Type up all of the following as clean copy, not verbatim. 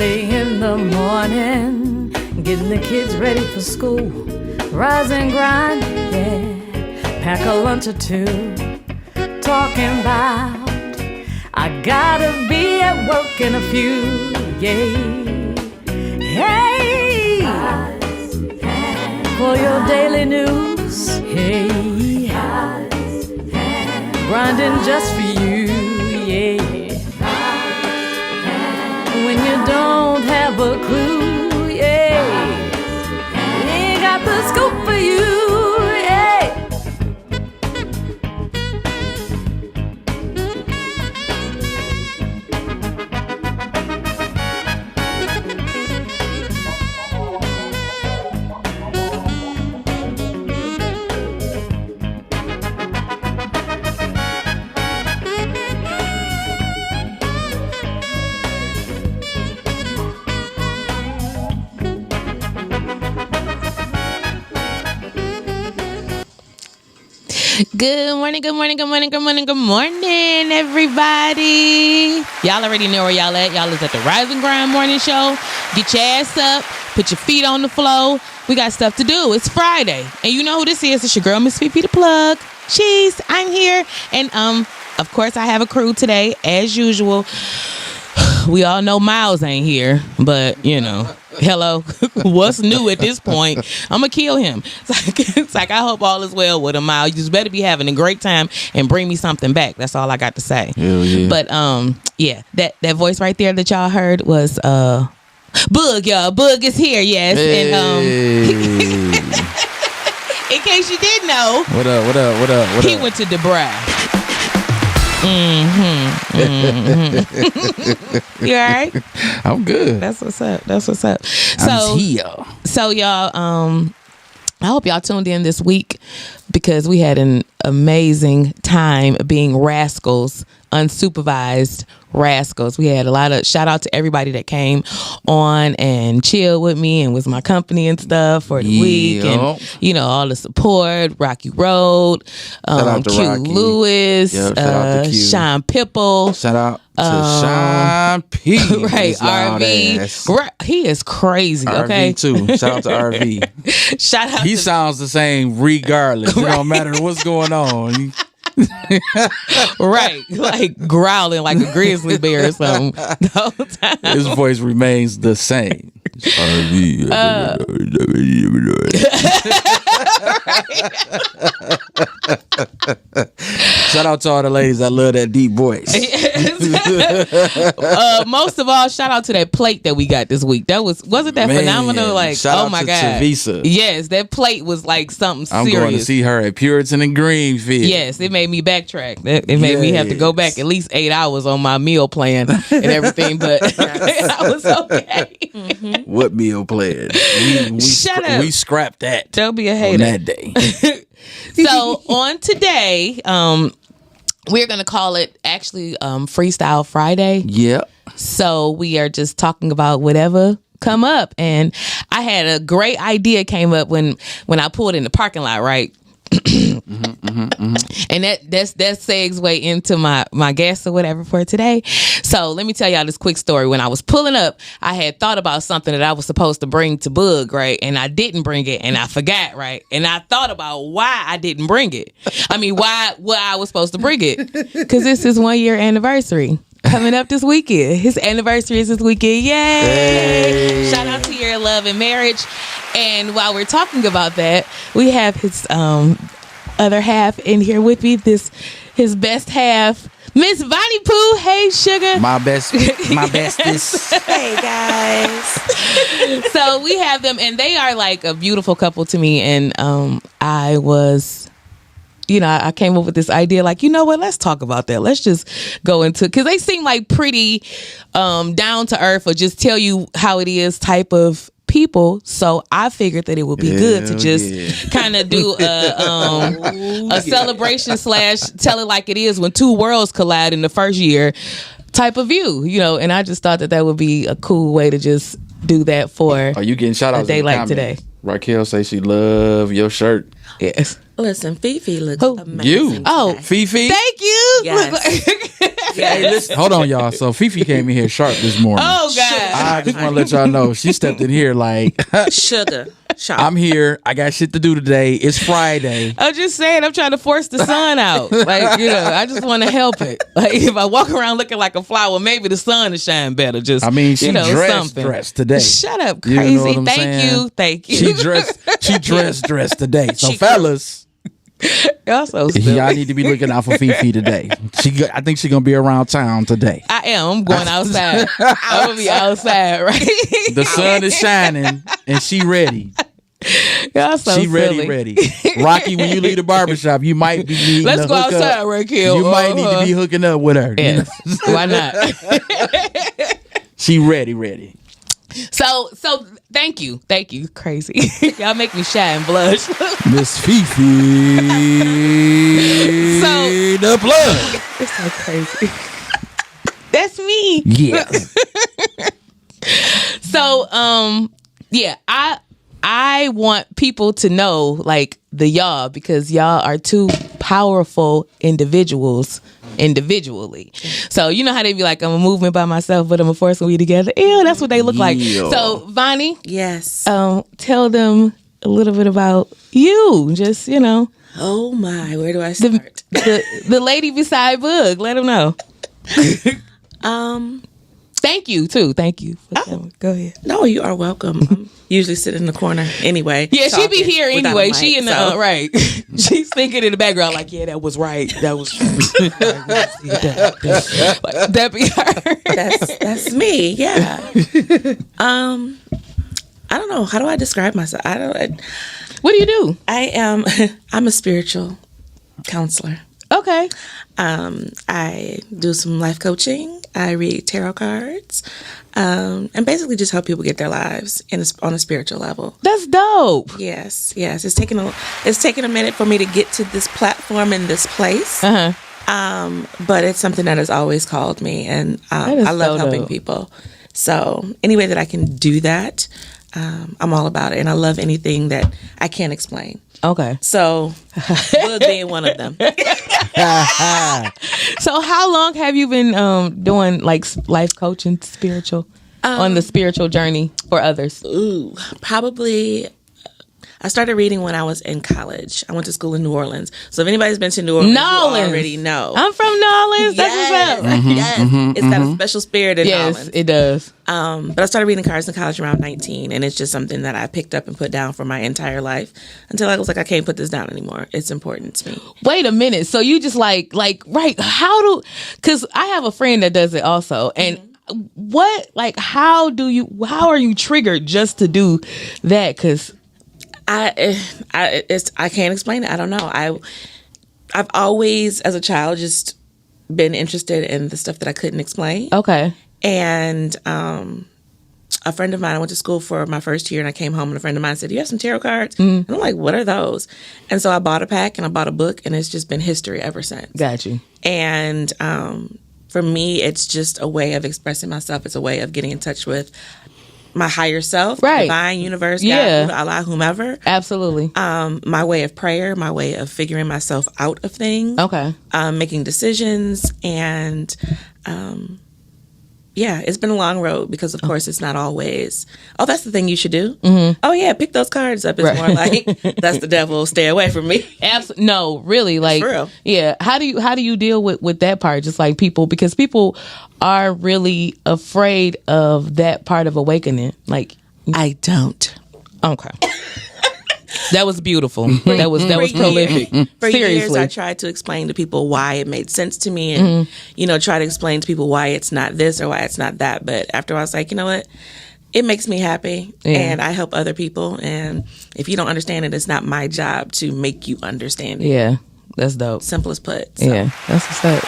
Early in the morning, getting the kids ready for school. Rise and grind, yeah. Pack a lunch or two. Talking about I gotta be at work in a few, yeah. Hey, for your daily news, hey. Grinding just for you, yeah. When you don't have a clue, yeah. Ain't got the scoop for you, yeah. Good morning, good morning, good morning, good morning, good morning, everybody. Y'all already know where y'all at. Y'all is at the Rise and Grind Morning Show. Get your ass up, put your feet on the floor. We got stuff to do. It's Friday. And you know who this is. It's your girl, Miss PP the Plug. Cheese, I'm here. And of course, I have a crew today, as usual. We all know Miles ain't here, but you know, hello, what's new at this point? I'm gonna kill him. It's like I hope all is well with him, Miles. You just better be having a great time and bring me something back. That's all I got to say. Hell yeah. But yeah, that voice right there that y'all heard was Boog, y'all. Boog is here, yes. Hey. And in case you didn't know, What up? he went to DeBry. You all right? I'm good. That's what's up. I'm here. So y'all, I hope y'all tuned in this week because we had an amazing time being rascals, unsupervised rascals. We had a lot of shout out to everybody that came on and chilled with me and was my company and stuff for the week, and you know, all the support. Rocky Road, Shout out to Q Rocky. Lewis, Yep, shout out to Q. Sean Pipple. Shout out to Sean P. Right, RV. Right, he is crazy. Okay, RV too. Shout out to RV. Shout out. He to sounds the same regardless. It don't matter what's going on. right, like growling like a grizzly bear or something the whole time. His voice remains the same. RV. Shout out to all the ladies that love that deep voice. Most of all, shout out to that plate that we got this week. Wasn't that phenomenal? Like, shout oh out my to god, Tavisa. yes, that plate was like something I'm serious. going to see her at Puritan and Greenfield. Yes, it made me backtrack. It made me have to go back at least 8 hours on my meal plan and everything, but I was okay. Mm-hmm. What meal plan? Shut up. We scrapped that. Don't be a On hater. that day. So on today, we're gonna call it actually Freestyle Friday. Yep. So we are just talking about whatever come up, and I had a great idea came up when I pulled in the parking lot, right? And that segs into my guest or whatever for today. So let me tell y'all this quick story. When I was pulling up, I had thought about something that I was supposed to bring to Boog, right? And I didn't bring it, and I forgot, right? And I thought about why I didn't bring it. I mean, why I was supposed to bring it? Because this is 1 year anniversary coming up this weekend. His anniversary is this weekend. Yay! Hey. Shout out to your love and marriage. And while we're talking about that, we have his other half in here with me. His best half, Miss Vonnie Pooh. Hey, sugar. My bestest. Hey guys. So we have them, and they are like a beautiful couple to me. And I was, I came up with this idea, like, you know what? Let's talk about that. Let's just go into, because they seem like pretty down to earth, or just tell you how it is type of people. So I figured that it would be good to just kind of do a celebration / tell it like it is when two worlds collide in the first year type of view, and I just thought that would be a cool way to just do that for Are you getting shout outs a day in the like comments? today. Raquel say she love your shirt. Yes. Listen, Fifi looks Who? amazing. You. Oh, today. Fifi. Thank you. Yes. Hey, listen, hold on, y'all. So Fifi came in here sharp this morning. Oh God. I just want to let y'all know she stepped in here like Sugar. Sharp. I'm here. I got shit to do today. It's Friday. I'm just saying, I'm trying to force the sun out. Like, I just want to help it. Like, if I walk around looking like a flower, maybe the sun will shine better. Just, I mean, she something. dressed today. Shut up, You crazy. know what I'm saying? Thank you. She dressed today. So She fellas, Y'all so stupid. y'all need to be looking out for Fifi today. I think she's gonna be around town today. I am. I'm going outside. I'm gonna be outside, right? The sun is shining and she ready. Y'all so She silly. ready. Rocky, when you leave the barbershop, you might be needing Let's to go hook outside, up. Raquel. You might need to be hooking up with her. Yes. Why not? She ready. So thank you. Crazy. Y'all make me shy and blush. Miss Fifi, the blood. It's so crazy. That's me. Yeah. So, yeah, I want people to know, like, the y'all, because y'all are two powerful individuals individually. So you know how they be like, I'm a movement by myself, but I'm a force when we together. Ew, that's what they look like. Yeah. So Vonnie, Yes. tell them a little bit about you. Just, Oh my, where do I start? the lady beside Boog. Let them know. Thank you too. Thank you. Go ahead. No, you are welcome. I'm usually sit in the corner anyway. Yeah, she be talking here without a anyway. mic, She in the so- right. She's thinking in the background like, yeah, that was right. That was like, that be her. That's me. Yeah. I don't know. How do I describe myself? What do you do? I'm a spiritual counselor. Okay. I do some life coaching. I read tarot cards, and basically just help people get their lives on a spiritual level. That's dope. Yes. It's taken a minute for me to get to this platform in this place. But it's something that has always called me, and is I love so helping dope. people. So any way that I can do that, I'm all about it, and I love anything that I can't explain. Okay. So, Boog being one of them. So how long have you been doing like life coaching, spiritual, on the spiritual journey for others? Ooh, probably. I started reading when I was in college. I went to school in New Orleans. So if anybody's been to New Orleans, you already know. I'm from New Orleans. That's what's up. Yes. It's got a special spirit in New Yes, Orleans. it does. But I started reading cards in college around 19, and it's just something that I picked up and put down for my entire life until I was like, I can't put this down anymore. It's important to me. Wait a minute. So you just like right? Because I have a friend that does it also, and how are you triggered just to do that? Because I can't explain it. I don't know. I've always, as a child, just been interested in the stuff that I couldn't explain. okay, And a friend of mine, I went to school for my first year, and I came home, and a friend of mine said, "You have some tarot cards?" And I'm like, "What are those?" And so I bought a pack, and I bought a book, and it's just been history ever since. got you. And for me, it's just a way of expressing myself. It's a way of getting in touch with my higher self, Right. divine universe, Yeah. God, Allah, whomever. Absolutely. My way of prayer, my way of figuring myself out of things, Okay. making decisions, and yeah, it's been a long road because, of course, it's not always, oh, that's the thing you should do. Mm-hmm. Oh, yeah, pick those cards up. It's Right. more like, that's the devil, stay away from me. No, really, like, for real. yeah. How do you deal with that part? Just like because people are really afraid of that part of awakening. Like, I don't. okay, that was beautiful. That was prolific. For years, Seriously, I tried to explain to people why it made sense to me and, try to explain to people why it's not this or why it's not that. But after I was like, you know what? It makes me happy, and I help other people. And if you don't understand it, it's not my job to make you understand it. yeah, that's dope. Simple as put. So. Yeah, that's what's up.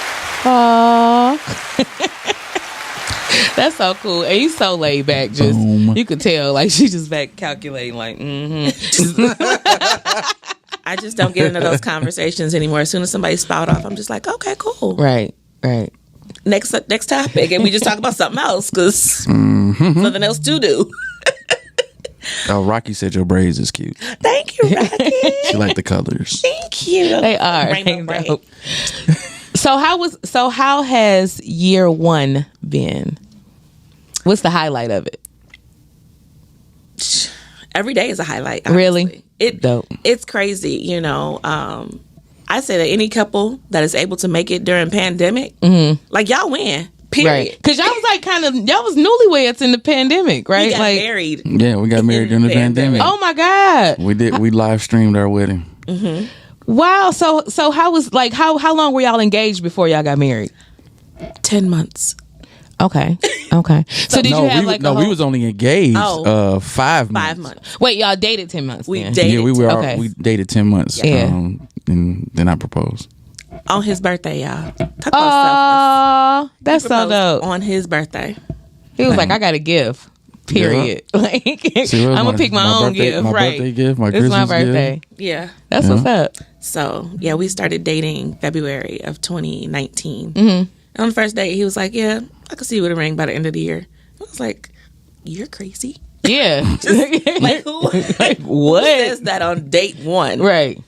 Aww. That's so cool. And you so laid back. Just you could tell, like she just back calculating, like, I just don't get into those conversations anymore. As soon as somebody spout off, I'm just like, okay, cool. right. Next topic, and we just talk about something else because nothing else to do. Rocky said your braids is cute. Thank you, Rocky. She like the colors. Thank you. They are. Rainbow braid. Dope. So how has year one been? What's the highlight of it? Every day is a highlight. Honestly. Really? Dope. It's crazy, you know. I say that any couple that is able to make it during pandemic, like y'all win. Period. Right. Because y'all was like y'all was newlyweds in the pandemic, right? We got like married. Yeah, we got married during the pandemic. Oh my God. We live streamed our wedding. Wow. So how was like how long were y'all engaged before y'all got married? 10 months. Okay. So did you have we was only engaged 5 months. 5 months. Wait, y'all dated 10 months. We then? dated. Yeah, Okay. we dated 10 months. Yeah. And then I proposed. On his birthday, y'all. Talk about Oh, that's so selfless. dope. On his birthday. He was like, I got a gift. Period. Like, See, I'm gonna pick my own birthday, gift. my Right. birthday gift, my It's Christmas my birthday. gift. Yeah. That's what's up. So, yeah, we started dating February of 2019. And on the first date, he was like, yeah, I could see you with a ring by the end of the year. I was like, you're crazy. Yeah. Like, who What? says that on date one? Right.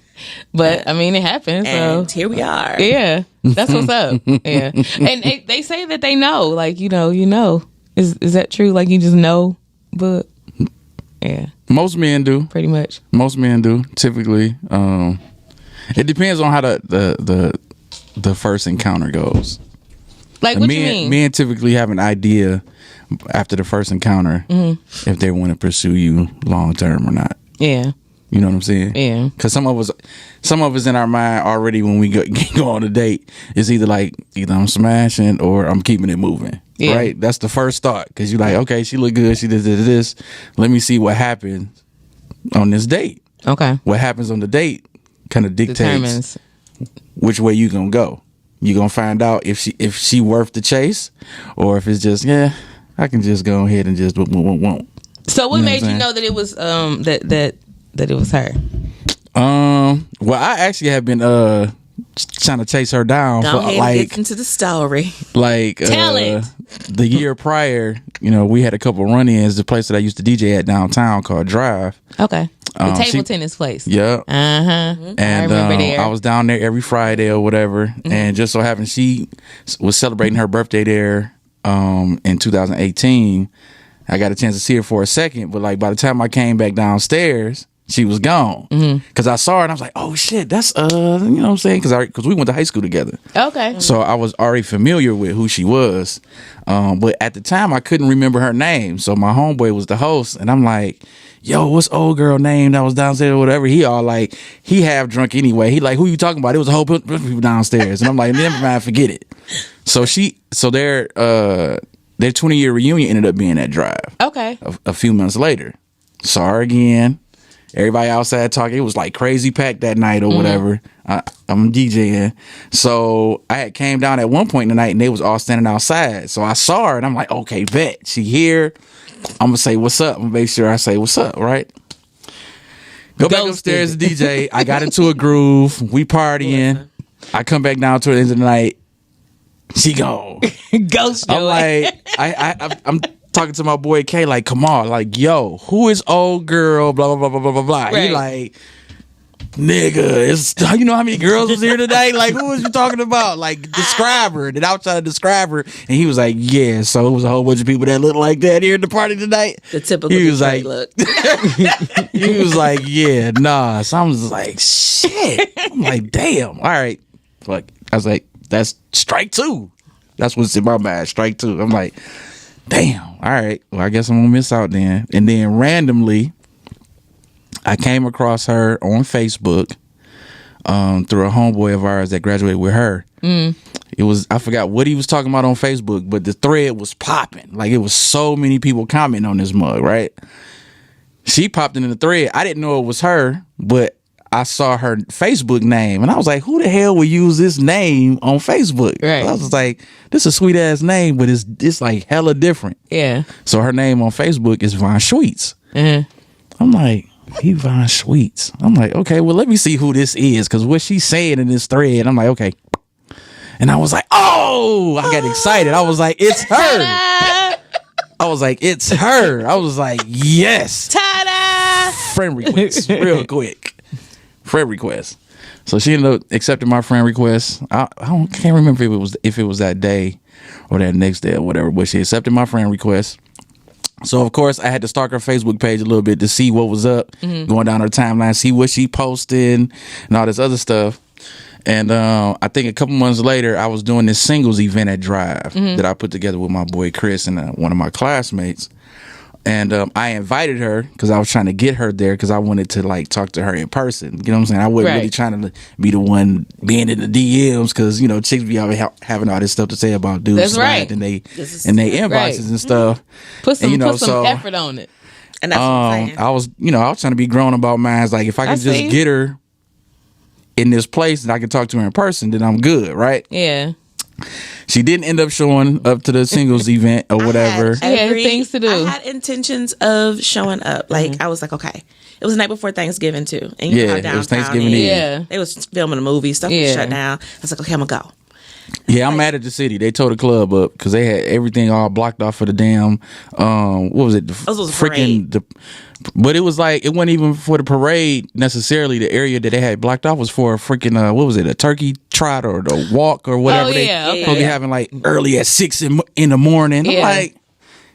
But I mean, it happens. And So here we are. yeah, that's what's up. Yeah, and they say that they know. Like you know. Is that true? Like you just know, but yeah, Most men do. pretty much. Most men do. Typically, it depends on how the first encounter goes. Like what you mean? Men typically have an idea after the first encounter if they want to pursue you long term or not. Yeah. You know what I'm saying? Yeah. Because some of us in our mind already when we go on a date is either I'm smashing or I'm keeping it moving. Yeah. Right? That's the first thought. Because you're like, okay, she look good. She did this. Let me see what happens on this date. Okay. What happens on the date kind of dictates Determines. which way you gonna go. You gonna find out if she worth the chase or if it's just I can just go ahead and just won't. So what You know what made I'm you saying? know that it was that it was her? Well, I actually have been trying to chase her down Go for ahead and get into the story. Tell it. The year prior. You know, we had a couple run-ins. The place that I used to DJ at downtown called Drive. Okay. The table she- tennis place. Yeah. And I And remember there. I was down there every Friday or whatever, and just so happened she was celebrating her birthday there in 2018. I got a chance to see her for a second, but like by the time I came back downstairs, she was gone. Because I saw her and I was like, "Oh shit, that's you know what I'm saying?" Because we went to high school together, Okay. so I was already familiar with who she was. But at the time, I couldn't remember her name, so my homeboy was the host, and I'm like, yo, what's old girl name that was downstairs or whatever? He all like, he half drunk anyway. He like, who you talking about? It was a whole bunch of people downstairs. And I'm like, never mind, forget it. So their 20-year reunion ended up being at Drive Okay. a few months later. Saw her again. Everybody outside talking. It was like crazy packed that night or whatever. I'm DJing. So I had came down at one point in the night and they was all standing outside. So I saw her and I'm like, okay, bet. She here. I'm going to say, what's up? I'm going to make sure I say, what's up, right? Go back upstairs to DJ. I got into a groove. We partying. I come back down to the end of the night. She gone. Ghost I'm joy. like, I'm talking to my boy K, like, come on, like, yo, who is old girl? Blah blah blah blah blah blah. Right. He like, nigga, you know how many girls was here today? Like, who was you talking about? Like, describe her. Then I was trying to describe her, and he was like, yeah. So it was a whole bunch of people that looked like that here at the party tonight. The typical He was Detroit like, look. he was like, yeah, nah. So I was like, shit. I'm like, damn. All right. Like, I was like, that's strike two. That's what's in my mind. Strike two. I'm like, damn. All right. Well, I guess I'm gonna miss out then. And then randomly, I came across her on Facebook through a homeboy of ours that graduated with her. It was, I forgot what he was talking about on Facebook, but the thread was popping. Like, it was so many people commenting on this mug, right? She popped into the thread. I didn't know it was her, but I saw her Facebook name and I was like, who the hell would use this name on Facebook? Right. I was like, this is a sweet ass name, but it's like hella different. Yeah. So her name on Facebook is Von Schweetz. Uh-huh. I'm like, he Von Schweetz. I'm like, okay, well, let me see who this is. Because what she's saying in this thread, I'm like, okay. And I was like, oh, I got excited. I was like, it's her. I was like, it's her. I was like, yes. Ta-da! friend request real quick. Friend request. So she ended up accepting my friend request. Can't remember if it was that day or that next day or whatever, but she accepted my friend request. So of course I had to stalk her Facebook page a little bit to see what was up, going down her timeline, see what she posted and all this other stuff. And I think a couple months later, I was doing this singles event at Drive that I put together with my boy Chris and one of my classmates. And I invited her because I was trying to get her there because I wanted to like talk to her in person. You know what I'm saying? I wasn't really trying to be the one being in the DMs because, you know, chicks be out having all this stuff to say about dudes. That's right. And they inboxes and stuff. Put some, and, put some effort on it. And that's what I'm saying. I was trying to be grown about mine. It's like if I can just get her in this place and I can talk to her in person, then I'm good, right? Yeah. She didn't end up showing up to the singles event or whatever. She had things to do. I had intentions of showing up. Like I was like, okay. It was the night before Thanksgiving too, and you know how downtown it was Thanksgiving Eve. Yeah, they was filming a movie. Stuff was shut down. I was like, okay, I'm gonna go. Yeah, I'm mad at the city. They tore the club up because they had everything all blocked off for the damn. What was it? But it was like it wasn't even for the parade necessarily. The area that they had blocked off was for a freaking what was it? A turkey trot or the walk or whatever. They be having like early at 6 in the morning. Yeah. Like,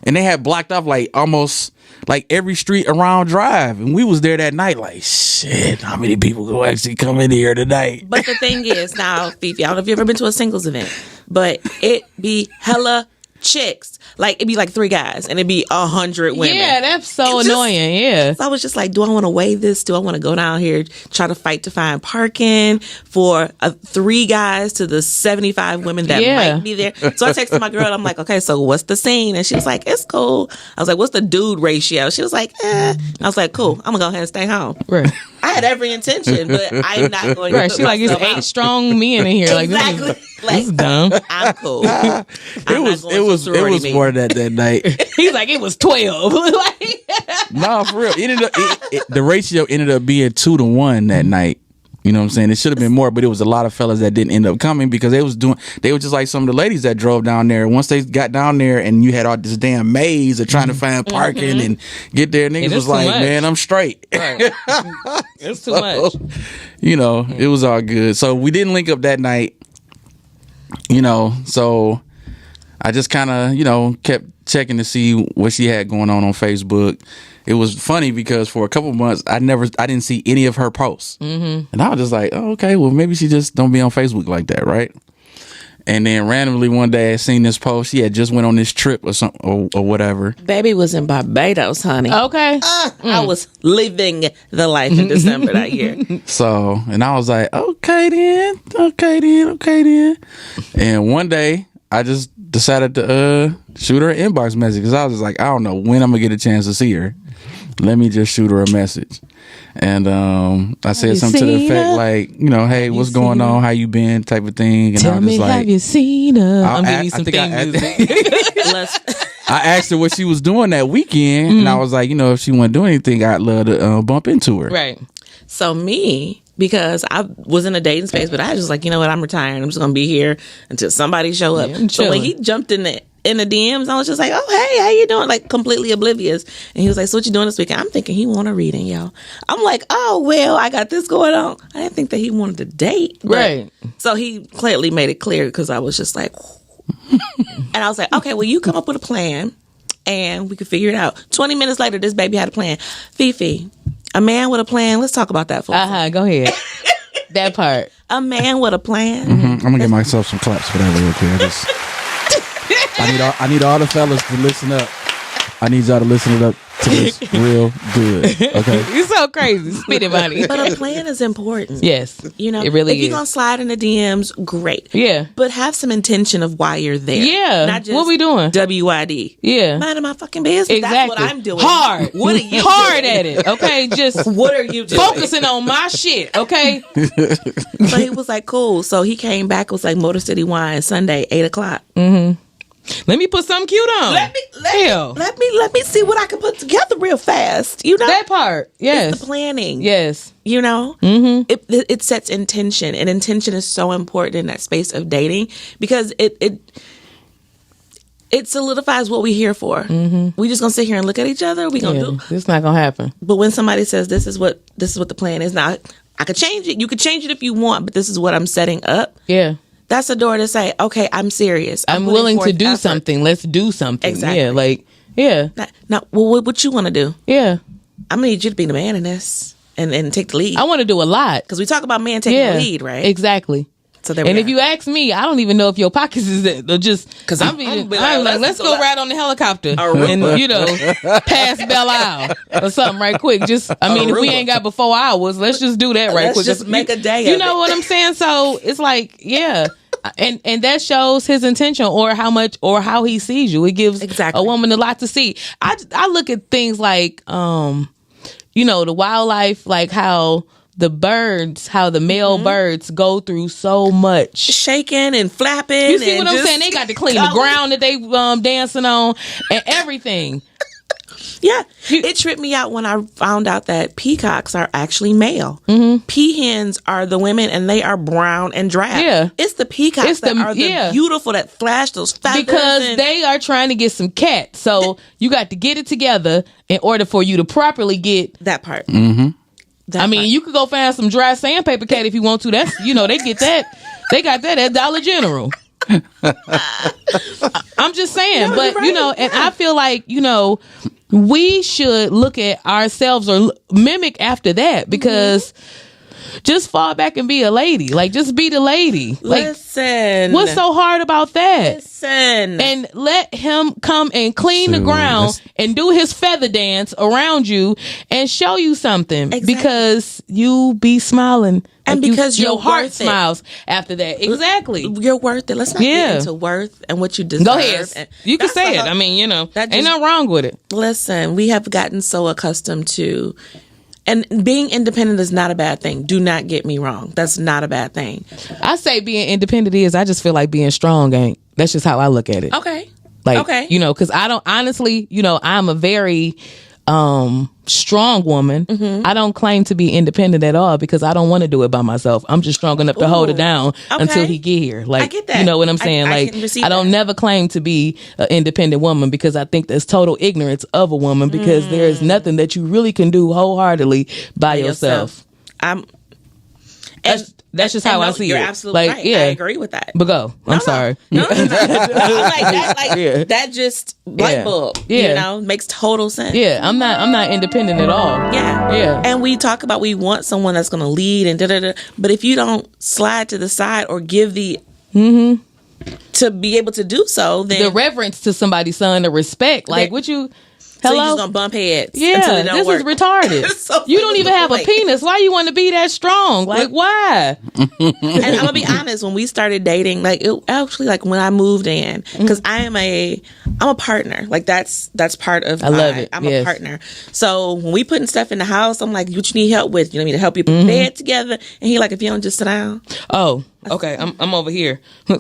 and they had blocked off like almost like every street around Drive, and we was there that night. Like, shit, how many people gonna actually come in here tonight? But the thing is, now, Fifi, I don't know if you've ever been to a singles event, but it be hella chicks. Like, it'd be like 3 guys, and it'd be 100 women. Yeah, that's so annoying. Yeah. So I was just like, do I want to weigh this? Do I want to go down here, try to fight to find parking for 3 guys to the 75 women that might be there? So I texted my girl, and I'm like, okay, so what's the scene? And she was like, it's cool. I was like, what's the dude ratio? She was like, I was like, cool. I'm going to go ahead and stay home. Right. I had every intention, but I'm not going to. Right. She like, it's 8 strong men in here. Exactly. Like, this is dumb. I'm cool. It was more than that night. He's like, it was 12. Like, no, for real. The ratio ended up being 2 to 1 that night. You know what I'm saying? It should have been more, but it was a lot of fellas that didn't end up coming because they were just like some of the ladies that drove down there. Once they got down there and you had all this damn maze of trying to find parking and get there, niggas was like, man, I'm straight. Right. It's too much. You know, it was all good. So we didn't link up that night, you know, so I just kind of, you know, kept checking to see what she had going on Facebook. It was funny because for a couple months I didn't see any of her posts, and I was just like, oh, okay, well maybe she just don't be on Facebook like that, right? And then randomly one day I seen this post. She had just went on this trip or something or whatever. Baby was in Barbados, honey. Okay. I was living the life in December that year. So, and I was like, okay then. And one day I just decided to shoot her an inbox message because I was just like, I don't know when I'm gonna get a chance to see her. Let me just shoot her a message. And I said something to the effect like, you know, hey, what's going on? How you been? Type of thing. And Tell I was me, just like, have you seen her? I'm giving you some theme music. I asked her what she was doing that weekend, and I was like, you know, if she wasn't doing anything, I'd love to bump into her. Right. So me, because I was in a dating space, but I was just like, you know what, I'm retiring. I'm just gonna be here until somebody show up. Yeah, so when he jumped in the DMs, I was just like, oh hey, how you doing? Like completely oblivious. And he was like, so what you doing this weekend? I'm thinking he want a reading, yo. I'm like, oh well, I got this going on. I didn't think that he wanted to date. Right. So he clearly made it clear because I was just like, and I was like, okay, well you come up with a plan and we could figure it out. 20 minutes later, this baby had a plan. Fifi, a man with a plan. Let's talk about that for a second. Go ahead. That part. A man with a plan. I'm gonna give myself some claps for that real quick. I need all the fellas to listen up. I need y'all to listen up to this real good. Okay. You're so crazy. Spit it, buddy. But a plan is important. Yes. You know, it really if you're going to slide in the DMs, great. Yeah. But have some intention of why you're there. Yeah. Not just what we doing? WID. Yeah. Minding my fucking business. Exactly. That's what I'm doing. Hard. What are you Hard doing? at it. Okay. Just what are you doing? focusing on my shit. Okay. So he was like, cool. So he came back. It was like Motor City Wine Sunday, 8:00. Let me put something cute on. Let me see what I can put together real fast. You know that part. Yes. It's the planning. Yes. You know, it sets intention, and intention is so important in that space of dating because it solidifies what we're here for. We just gonna sit here and look at each other. We gonna do. It's not gonna happen. But when somebody says this is what the plan is, now I could change it. You could change it if you want, but this is what I'm setting up. Yeah. That's a door to say, okay, I'm serious. I'm putting willing to forth do effort. something. Let's do something. Exactly. Yeah, like, yeah. Now, well, what you want to do? Yeah. I'm gonna need you to be the man in this and take the lead. I want to do a lot. Because we talk about men taking Yeah. the lead, right? Exactly. So there we And are. if you ask me, I don't even know if your pockets is that, or just because I'm be like, like, let's go ride on the helicopter Aruba. and, you know, pass Belle Isle or something right quick. Just, I mean, if we Aruba. ain't got but 4 hours, let's just do that right Let's quick. just make a day You of know it. what I'm saying? So it's like, yeah. And that shows his intention or how much or how he sees you. It gives Exactly. a woman a lot to see. I look at things like, you know, the wildlife, like how the birds, how the male birds go through so much. shaking and flapping. You see and what I'm just saying? They got to clean the going. ground that they dancing on and everything. Yeah. It tripped me out when I found out that peacocks are actually male. Peahens are the women and they are brown and drab. Yeah. It's the peacocks It's that the- are the yeah. beautiful that flash those feathers. Because and- they are trying to get some cat. So you got to get it together in order for you to properly get. that part. I mean, you could go find some dry sandpaper cat if you want to. That's, you know, they get that. They got that at Dollar General. I'm just saying, but you're you know, right, and yeah. I feel like, you know, we should look at ourselves or mimic after that because just fall back and be a lady. Like, just be the lady. Like, Listen. what's so hard about that? Listen. And let him come and clean the So, ground that's- and do his feather dance around you and show you something Exactly. because you be smiling And like because your you're heart worth it. smiles after that. Exactly. You're worth it. Let's not Yeah. get into worth and what you deserve. Go ahead. And You can that's say the it. I mean, you know, that ain't just- nothing wrong with it. Listen, we have gotten so accustomed to, and being independent is not a bad thing. Do not get me wrong. That's not a bad thing. I say being independent is, I just feel like being strong ain't. That's just how I look at it. Okay. Like, okay. you know, because I don't, honestly, you know, I'm a very strong woman. Mm-hmm. I don't claim to be independent at all because I don't want to do it by myself. I'm just strong enough to hold it down okay. until he get here. Like, I get that. you know what I'm saying? I Like, can receive I don't that. never claim to be an independent woman because I think that's total ignorance of a woman because there is nothing that you really can do wholeheartedly by yourself. I'm. That's just how I see you're it. absolutely Like, right. yeah. I agree with that. But go. I'm sorry. No, like that, Yeah. that just light Yeah. bulb. Yeah. You know, makes total sense. Yeah, I'm not independent at all. Yeah. Yeah. And we talk about we want someone that's going to lead and da-da-da. But if you don't slide to the side or give the to be able to do so, then The reverence to somebody's son, the respect. Like, Okay. what you... so you're Hello? just going to bump heads until Yeah, it don't this work. is retarded. So You don't even have a like- penis. Why you want to be that strong? Like, why? And I'm gonna be honest, when we started dating, like it actually, like when I moved in, because I'm a partner. Like that's part of. I love it. I'm Yes. a partner. So when we putting stuff in the house, I'm like, "What you need help with? You know, me to help you put bed together." And he like, "If you don't just sit down." Oh, okay. I'm over here. So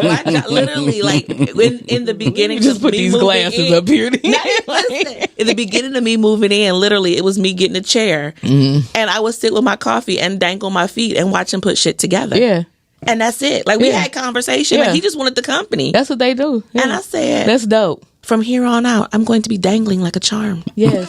I got literally like in the beginning, Just of put me these moving glasses in- up here. Listen, in the beginning of me moving in, literally, it was me getting a chair, and I would sit with my coffee and dangle my feet and watch him put shit together. Yeah, And that's it. Like we Yeah. had conversation. Yeah. Like he just wanted the company. that's what they do. Yeah. And I said, That's dope. from here on out, I'm going to be dangling like a charm. Yes.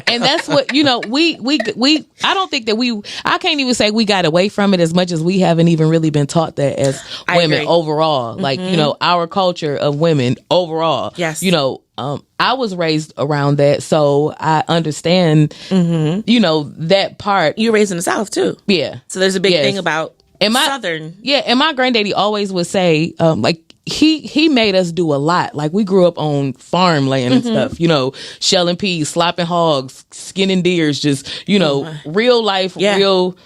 And that's what, you know, we I don't think that I can't even say we got away from it as much as we haven't even really been taught that as I women agree. overall. Like, you know, our culture of women overall. Yes. You know, I was raised around that, so I understand, you know, that part. You're raised in the South too. Yeah. So there's a big Yes. thing about And my- Southern. Yeah, and my granddaddy always would say, like, he made us do a lot. Like, we grew up on farmland and stuff, you know, shelling peas, slopping hogs, skinning deers, just, you know, real life, Yeah. real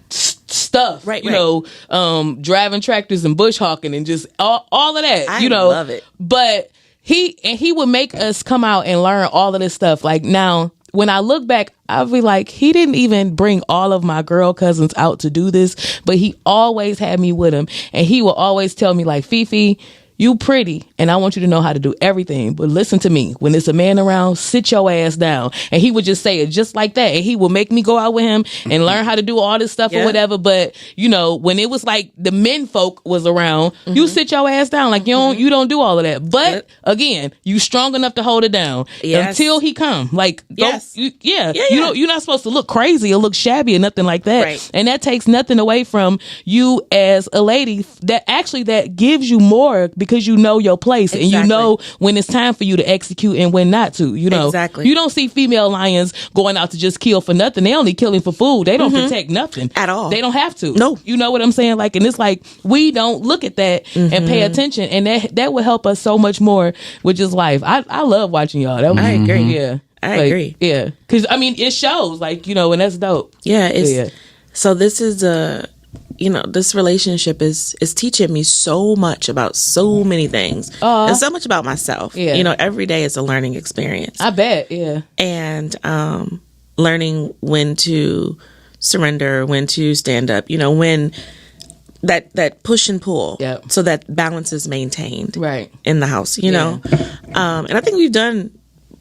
stuff. Right, you right. know, driving tractors and bush hawking and just all of that. I you know, love it. But he would make us come out and learn all of this stuff. Like, now, when I look back, I'll be like, he didn't even bring all of my girl cousins out to do this, but he always had me with him. And he will always tell me, like, Fifi, you pretty, and I want you to know how to do everything. But listen to me. When there's a man around, sit your ass down. And he would just say it just like that. And he would make me go out with him and learn how to do all this stuff or whatever. But, you know, when it was like the men folk was around, you sit your ass down. Like, you don't do all of that. But, again, you strong enough to hold it down until he come. Like, you're not supposed to look crazy or look shabby or nothing like that. Right. And that takes nothing away from you as a lady that gives you more because you know your place and you know when it's time for you to execute and when not to. You know, you don't see female lions going out to just kill for nothing. They only killing for food. They don't protect nothing at all. They don't have to. No, you know what I'm saying? Like, and it's like we don't look at that and pay attention, and that would help us so much more with just life. I love watching y'all. I agree. Yeah, I agree. Yeah, because I mean, it shows, like, you know, and that's dope. Yeah, so this is this relationship is teaching me so much about so many things and so much about myself. Yeah. You know, every day is a learning experience. I bet. Yeah. And learning when to surrender, when to stand up, you know, when that push and pull, so that balance is maintained in the house, you know. And I think we've done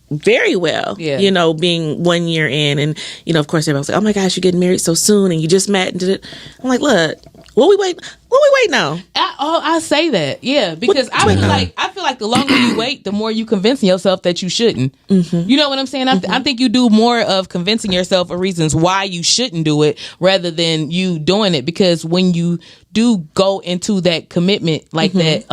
very well, you know, being 1 year in, and, you know, of course everyone's like, oh my gosh, you're getting married so soon and you just met and did it. I'm like, look, what we wait now? I say that, because I feel like the longer you wait, the more you convincing yourself that you shouldn't. You know what I'm saying? I think you do more of convincing yourself of reasons why you shouldn't do it rather than you doing it, because when you do go into that commitment like that,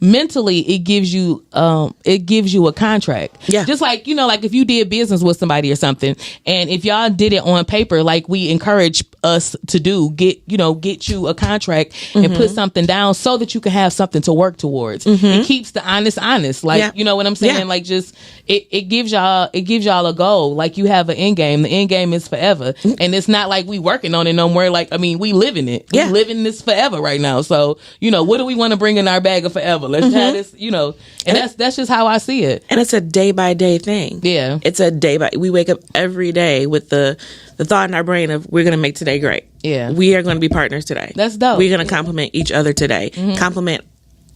mentally it gives you a contract. Yeah. Just like, you know, like if you did business with somebody or something, and if y'all did it on paper, like we encourage us to do, get you a contract and put something down so that you can have something to work towards. It keeps the honest. Like, you know what I'm saying? Yeah. Like, just it gives y'all a goal. Like, you have an end game. The end game is forever. And it's not like we working on it no more. Like, I mean, we living it. We living this forever right now. So, you know, what do we want to bring in our bag of forever? Let's have this, you know, and that's just how I see it. And it's a day by day thing. Yeah. It's a we wake up every day with the thought in our brain of, we're going to make today great. Yeah. We are going to be partners today. That's dope. We're going to compliment each other today. Compliment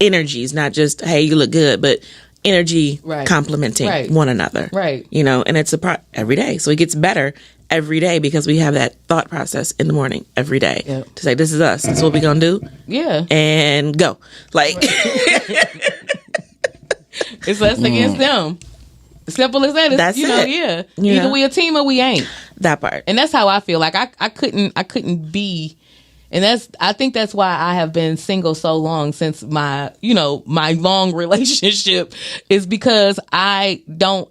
energies, not just, hey, you look good, but energy complimenting one another. Right. You know, and it's every day. So it gets better every day because we have that thought process in the morning every day to say, this is us. This is what we're going to do. Yeah. And go. Like, it's us against them. Simple as that. That's you know, it. Either we a team or we ain't. That part. And that's how I feel. Like I couldn't be, and I think that's why I have been single so long since my long relationship, is because I know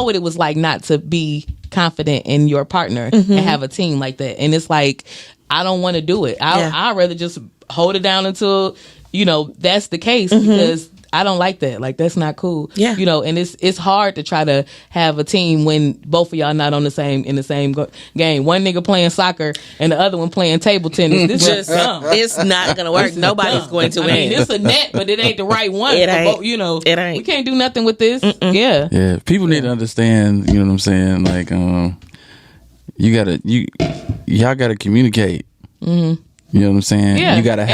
what it was like not to be confident in your partner and have a team like that. And it's like, I don't want to do it. I'd rather just hold it down until, you know, that's the case, because I don't like that. Like, that's not cool. Yeah. You know, and it's hard to try to have a team when both of y'all not in the same game. One nigga playing soccer and the other one playing table tennis. This just dumb. It's not gonna work. Nobody's going to win. I mean, it's a net, but it ain't the right one. It ain't. You know, it ain't. We can't do nothing with this. Yeah. Yeah. People need to understand. You know what I'm saying? Like, y'all gotta communicate. You know what I'm saying? Yeah, you gotta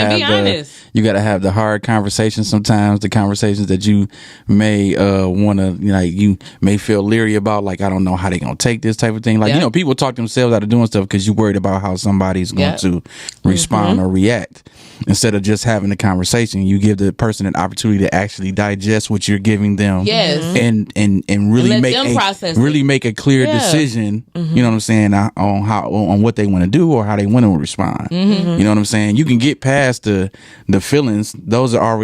have the hard conversations sometimes, the conversations that you may wanna, like, you may feel leery about, like, I don't know how they gonna take this type of thing. Like, you know, people talk themselves out of doing stuff because you're worried about how somebody's going to respond or react. Instead of just having the conversation, you give the person an opportunity to actually digest what you're giving them. Yes. And really make a clear decision, you know what I'm saying, on what they want to do or how they want to respond. You know what I'm saying? You can get past the feelings. Those are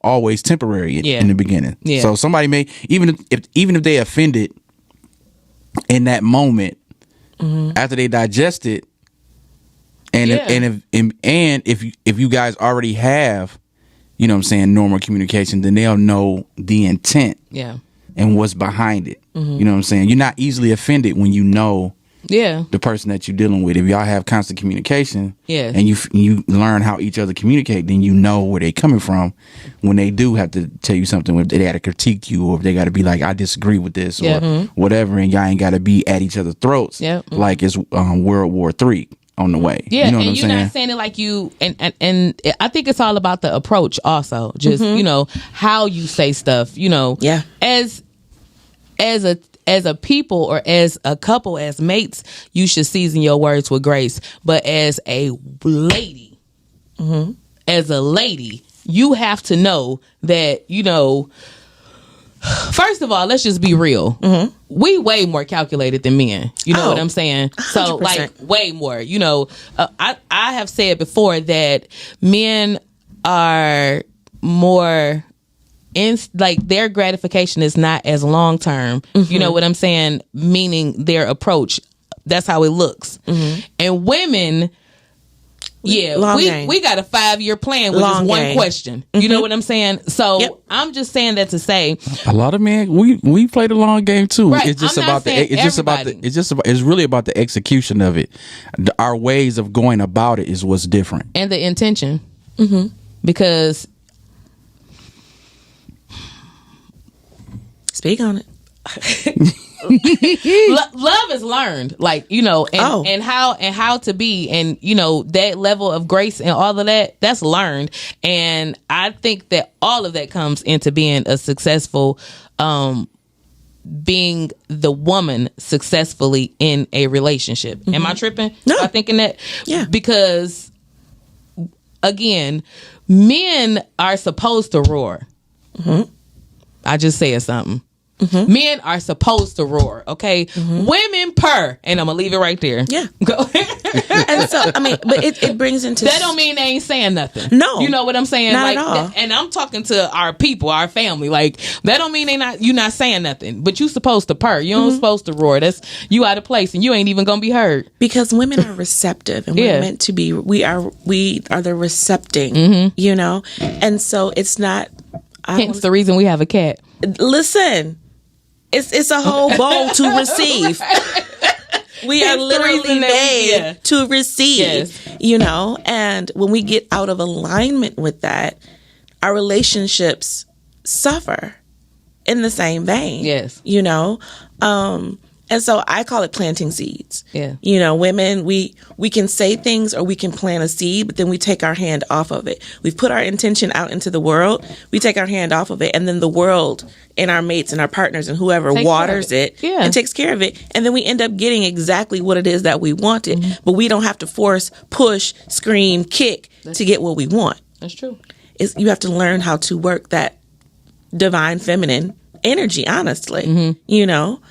always temporary in the beginning. Yeah. So somebody may, even if they offended in that moment, after they digest it, if you guys already have, you know what I'm saying, normal communication, then they'll know the intent and what's behind it. You know what I'm saying? You're not easily offended when you know the person that you're dealing with. If y'all have constant communication and you learn how each other communicate, then you know where they coming from when they do have to tell you something, if they got to critique you, or if they got to be like, I disagree with this or whatever, and y'all ain't got to be at each other's throats like it's World War III. on the way. Yeah, you know what and I'm you're saying? not saying it like you, and I think it's all about the approach also. Just, you know, how you say stuff, you know. Yeah. As a people or as a couple, as mates, you should season your words with grace. But as a lady, as a lady, you have to know that, you know, first of all, let's just be real. We way more calculated than men. You know what I'm saying? So 100%. like way more. You know, I have said before that men are more like their gratification is not as long term. You know what I'm saying? Meaning their approach. That's how it looks. And women, Long game. we got a 5-year plan with Long just one game. question. You know what I'm saying? So Yep. I'm just saying that to say, A lot of men, we play the long game too. Right. It's just I'm not about saying it's really about the execution of it. Our ways of going about it is what's different. and the intention, because Speak on it. love is learned, like, you know, and how to be, and you know, that level of grace and all of that's learned. And I think that all of that comes into being a successful, being the woman successfully in a relationship. Am I tripping? No. Am I thinking that? Yeah. Because again, men are supposed to roar. I just said something. Men are supposed to roar, okay? Women purr, and I'm gonna leave it right there. Yeah. Go. And so, I mean, but it brings into That don't mean they ain't saying nothing. No. You know what I'm saying? Not like, at all. and I'm talking to our people, our family. Like, that don't mean you not saying nothing. But you supposed to purr. You don't supposed to roar. That's you out of place, and you ain't even gonna be heard. because women are receptive, and Yeah. we're meant to be. We are the recepting, you know, and so it's not. Hence the reason we have a cat. Listen, it's a whole bowl to receive. We are Hence the literally reason that made to receive, Yes. you know, and when we get out of alignment with that, our relationships suffer in the same vein. Yes. You know? And so I call it planting seeds. Yeah. You know, women, we can say things or we can plant a seed, but then we take our hand off of it. We've put our intention out into the world. We take our hand off of it, and then the world and our mates and our partners and whoever Take waters care of it, Yeah. and takes care of it. And then we end up getting exactly what it is that we wanted, but we don't have to force, push, scream, kick to get what we want. That's true. You have to learn how to work that divine feminine energy, honestly, you know?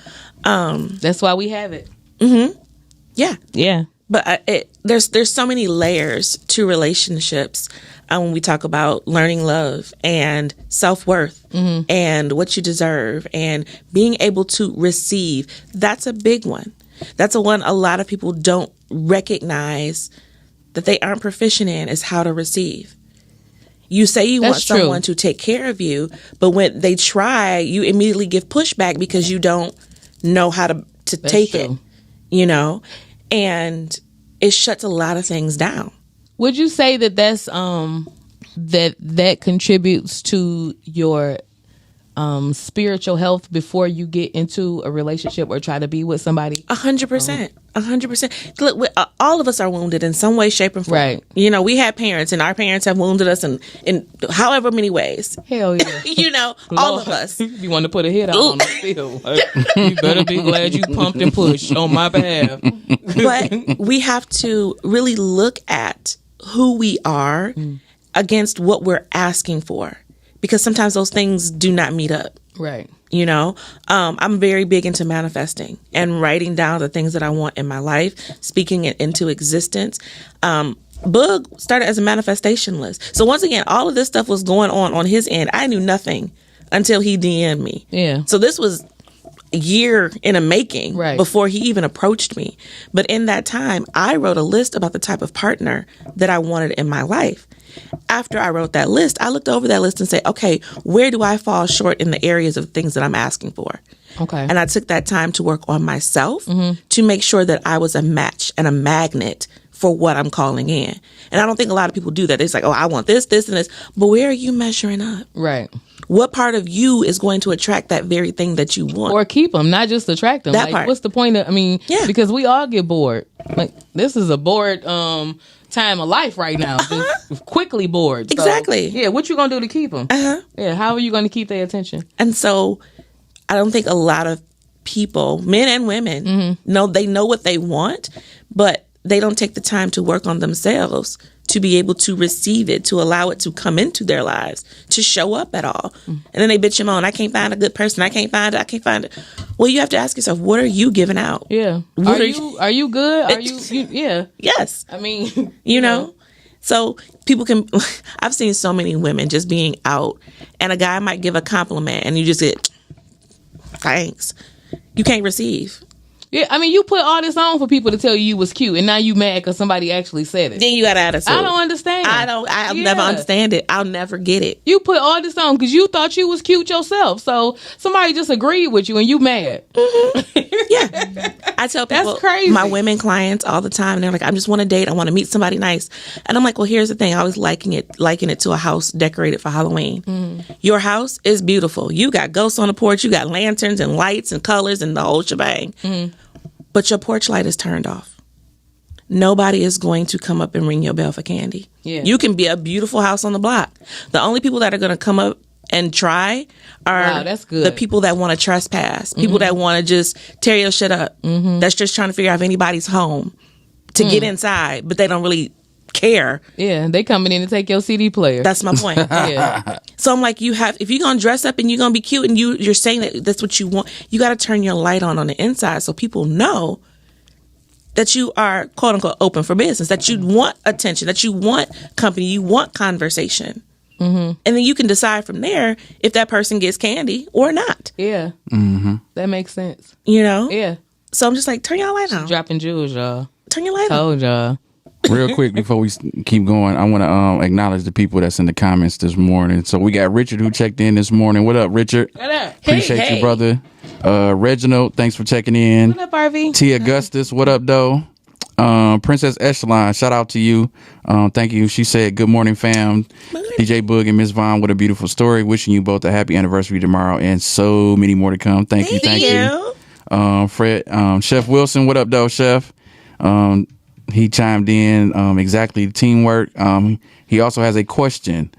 That's why we have it. Yeah. Yeah. But there's so many layers to relationships when we talk about learning love and self-worth and what you deserve and being able to receive. That's a big one. That's a one a lot of people don't recognize that they aren't proficient in, is how to receive. You say you want That's true. someone to take care of you, but when they try, you immediately give pushback because you don't know how to take it, true. you know, and it shuts a lot of things down. Would you say that that's that contributes to your spiritual health before you get into a relationship or try to be with somebody? 100%. 100%. Look, all of us are wounded in some way, shape, and form. Right. You know, we had parents, and our parents have wounded us in however many ways. Hell yeah. You know, all of us. You want to put a hit out on the field. You better be glad you pumped and pushed on my behalf. But we have to really look at who we are against what we're asking for, because sometimes those things do not meet up. Right. You know, I'm very big into manifesting and writing down the things that I want in my life, speaking it into existence. Boog started as a manifestation list. So once again, all of this stuff was going on his end. I knew nothing until he DM'd me. Yeah. So this was a year in a making Right. before he even approached me. But in that time, I wrote a list about the type of partner that I wanted in my life. After I wrote that list, I looked over that list and said, okay, where do I fall short in the areas of things that I'm asking for? Okay. And I took that time to work on myself to make sure that I was a match and a magnet for what I'm calling in. And I don't think a lot of people do that. It's like, oh, I want this, this, and this. But where are you measuring up? Right. What part of you is going to attract that very thing that you want? Or keep them, not just attract them. That like, part. what's the point of? I mean, Yeah. because we all get bored. Like this is a bored time of life right now. Just quickly bored. So, Exactly. yeah. What you gonna do to keep them? Yeah. How are you gonna keep their attention? And so I don't think a lot of people, men and women, know what they want, but they don't take the time to work on themselves to be able to receive it, to allow it to come into their lives, to show up at all. And then they bitch him on, I can't find a good person. I can't find it. Well, you have to ask yourself, what are you giving out? Yeah. What Are you good? Are you yeah. Yes. I mean, You know? So people can, I've seen so many women just being out and a guy might give a compliment and you just get, thanks. You can't receive. yeah. I mean, you put all this on for people to tell you was cute, and now you mad because somebody actually said it. Then you got attitude. I don't understand. I'll Yeah. never understand it. I'll never get it. You put all this on because you thought you was cute yourself. So somebody just agreed with you and you mad. Yeah. I tell people, That's crazy. my women clients all the time, and they're like, I just want to date. I want to meet somebody nice. And I'm like, well, here's the thing. I always liken it to a house decorated for Halloween. Your house is beautiful. You got ghosts on the porch. You got lanterns and lights and colors and the whole shebang. But your porch light is turned off. Nobody is going to come up and ring your bell for candy. Yeah. You can be a beautiful house on the block. The only people that are going to come up and try are Wow, that's good. the people that want to trespass, people that want to just tear your shit up. That's just trying to figure out if anybody's home to get inside, but they don't really care. Yeah, they coming in to take your CD player. That's my point. yeah. So I'm like, if you're going to dress up and you're going to be cute and you're saying that that's what you want, you got to turn your light on the inside so people know that you are, quote unquote, open for business, that you want attention, that you want company, you want conversation. And then you can decide from there if that person gets candy or not, Yeah. That makes sense. you know? Yeah. So I'm just like, turn your light on. Dropping jewels, y'all. Turn your light on. Told y'all. Real quick before we keep going, I want to acknowledge the people that's in the comments this morning. So we got Richard who checked in this morning. What up, Richard? What up? Appreciate hey. you, brother. Reginald, thanks for checking in. What up, RV? T. Augustus, what up, though? Princess Echelon, shout out to you. Thank you. She said, good morning, fam. DJ Boog and Miss Vaughn, what a beautiful story. Wishing you both a happy anniversary tomorrow and so many more to come. Thank you. Fred, Chef Wilson, what up, though, Chef? He chimed in exactly teamwork. He also has a question.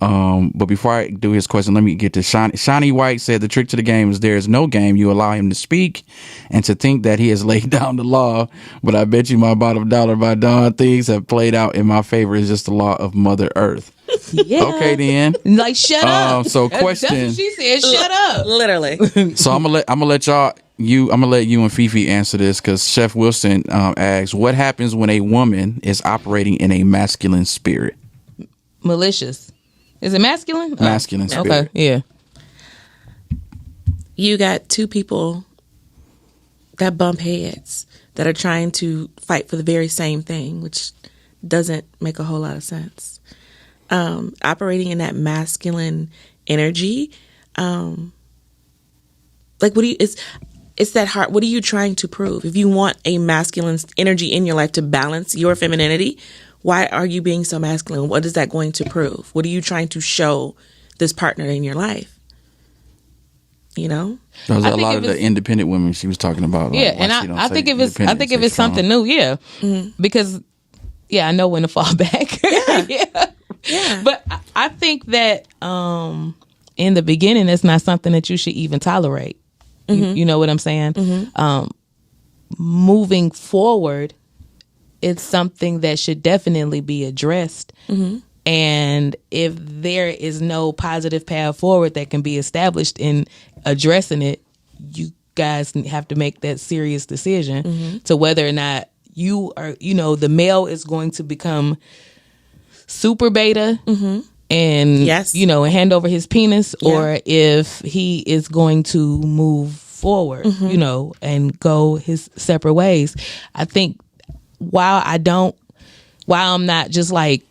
But before I do his question, let me get to Shawnee White said the trick to the game is there is no game. You allow him to speak and to think that he has laid down the law. But I bet you my bottom dollar by Dawn things have played out in my favor. It's just the law of Mother Earth. Yeah. Okay, then. Like, shut up. So That's question. what she said. Shut up. Literally. So I'm gonna let you and Fifi answer this because Chef Wilson asks, what happens when a woman is operating in a masculine spirit? Malicious. Is it masculine? Masculine Oh, spirit. okay. Yeah. You got two people that bump heads that are trying to fight for the very same thing, which doesn't make a whole lot of sense. Operating in that masculine energy, like it's that heart. What are you trying to prove? If you want a masculine energy in your life to balance your femininity, why are you being so masculine? What is that going to prove? What are you trying to show this partner in your life? You know? Those I are a think lot if of the it's- independent women she was talking about. Yeah, why and she don't I say think if it's independent, say something strong. new, yeah, because I know when to fall back. Yeah. But I think that in the beginning, it's not something that you should even tolerate. You know what I'm saying? Moving forward, it's something that should definitely be addressed. And if there is no positive path forward that can be established in addressing it, you guys have to make that serious decision to whether or not you are, the male is going to become super beta and, Yes. and hand over his penis, or if he is going to move forward, and go his separate ways. I think while I'm not just like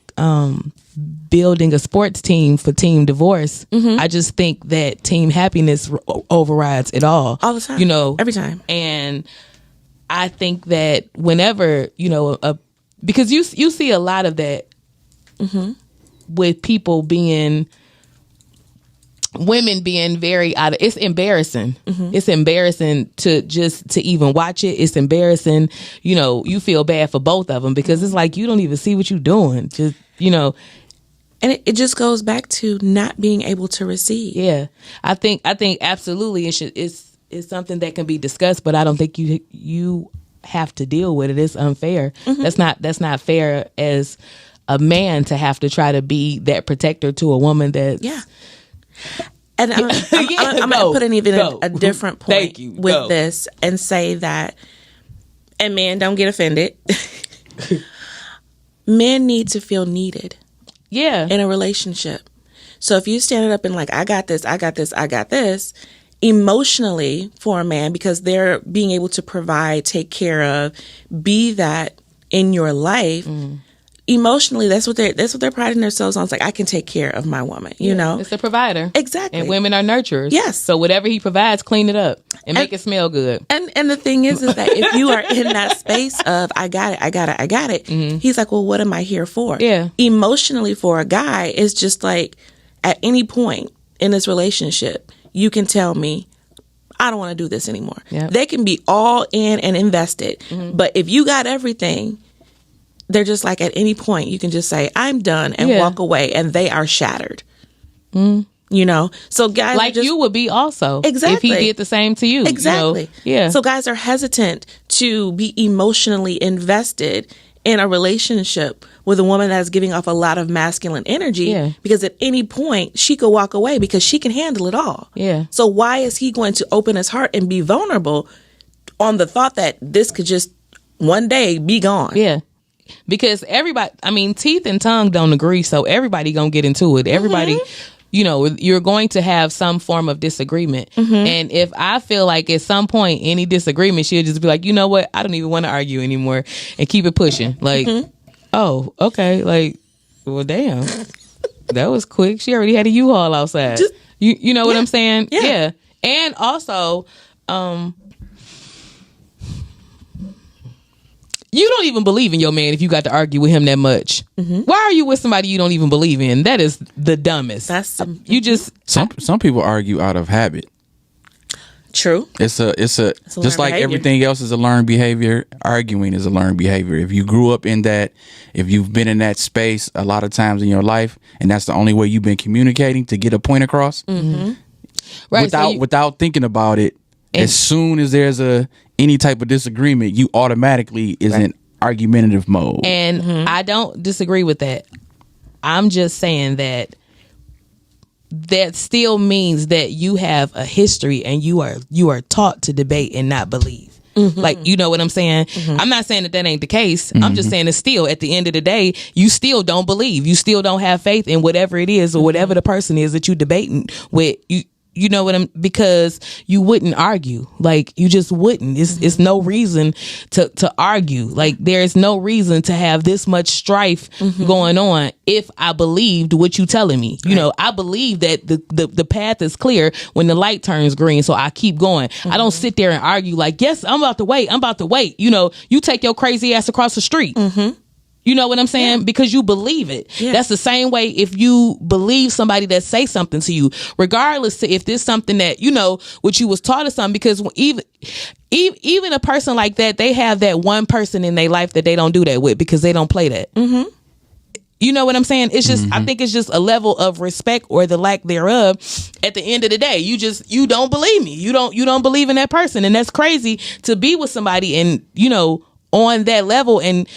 building a sports team for team divorce, I just think that team happiness overrides it all the time. Every time. And I think that whenever, because you see a lot of that with people being women being very it's embarrassing. It's embarrassing to even watch it. It's embarrassing. You feel bad for both of them because it's like you don't even see what you're doing. Just And it just goes back to not being able to receive. Yeah, I think absolutely it's something that can be discussed, but I don't think you have to deal with it. It's unfair. That's not fair as a man to have to try to be that protector to a woman that And I'm going to put a different point with Go. this and say that, and men, don't get offended. Men need to feel needed in a relationship. So if you stand up and like, I got this, emotionally for a man, because they're being able to provide, take care of, be that in your life. Emotionally, that's what they're priding themselves on. It's like, I can take care of my woman, you know? It's a provider. Exactly. And women are nurturers. Yes. So whatever he provides, clean it up and make it smell good. And the thing is that if you are in that space of, I got it, he's like, well, what am I here for? Yeah. Emotionally for a guy, it's just like, at any point in this relationship, you can tell me, I don't want to do this anymore. Yep. They can be all in and invested. But if you got everything, they're just like, at any point you can just say, I'm done, and walk away, and they are shattered. So guys, like you would be also. Exactly. If he did the same to you. Exactly. Yeah. So guys are hesitant to be emotionally invested in a relationship with a woman that's giving off a lot of masculine energy, because at any point she could walk away because she can handle it all. Yeah. So why is he going to open his heart and be vulnerable on the thought that this could just one day be gone? Yeah. Because everybody, teeth and tongue don't agree, so everybody gonna get into it. Everybody, you're going to have some form of disagreement. And if I feel like at some point any disagreement, she'll just be like, you know what, I don't even want to argue anymore, and keep it pushing. Like, oh, okay, like, well, damn, that was quick. She already had a U-Haul outside. You know what I'm saying? Yeah. And also, you don't even believe in your man if you got to argue with him that much. Why are you with somebody you don't even believe in? That is the dumbest. You just some people argue out of habit. True. It's a just like behavior. everything else is a learned behavior. Arguing is a learned behavior. If you grew up in that, if you've been in that space a lot of times in your life, and that's the only way you've been communicating to get a point across, right, without thinking about it, as soon as there's any type of disagreement, you automatically is in argumentative mode. And I don't disagree with that. I'm just saying that still means that you have a history and you are taught to debate and not believe. Like, you know what I'm saying? I'm not saying that ain't the case. I'm just saying it's still, at the end of the day, you still don't believe. You still don't have faith in whatever it is or whatever the person is that you debating with. You know what because you wouldn't argue. Like, you just wouldn't. It's no reason to argue. Like, there's no reason to have this much strife going on if I believed what you telling me. You know, I believe that the path is clear when the light turns green, so I keep going. I don't sit there and argue like, yes, I'm about to wait. You know, you take your crazy ass across the street. You know what I'm saying? Because you believe it. That's the same way if you believe somebody that say something to you, regardless to if this something that, what you was taught or something, because even a person like that, they have that one person in their life that they don't do that with because they don't play that. You know what I'm saying? It's just, I think it's just a level of respect or the lack thereof. At the end of the day, you don't believe me. You don't believe in that person. And that's crazy to be with somebody and, on that level and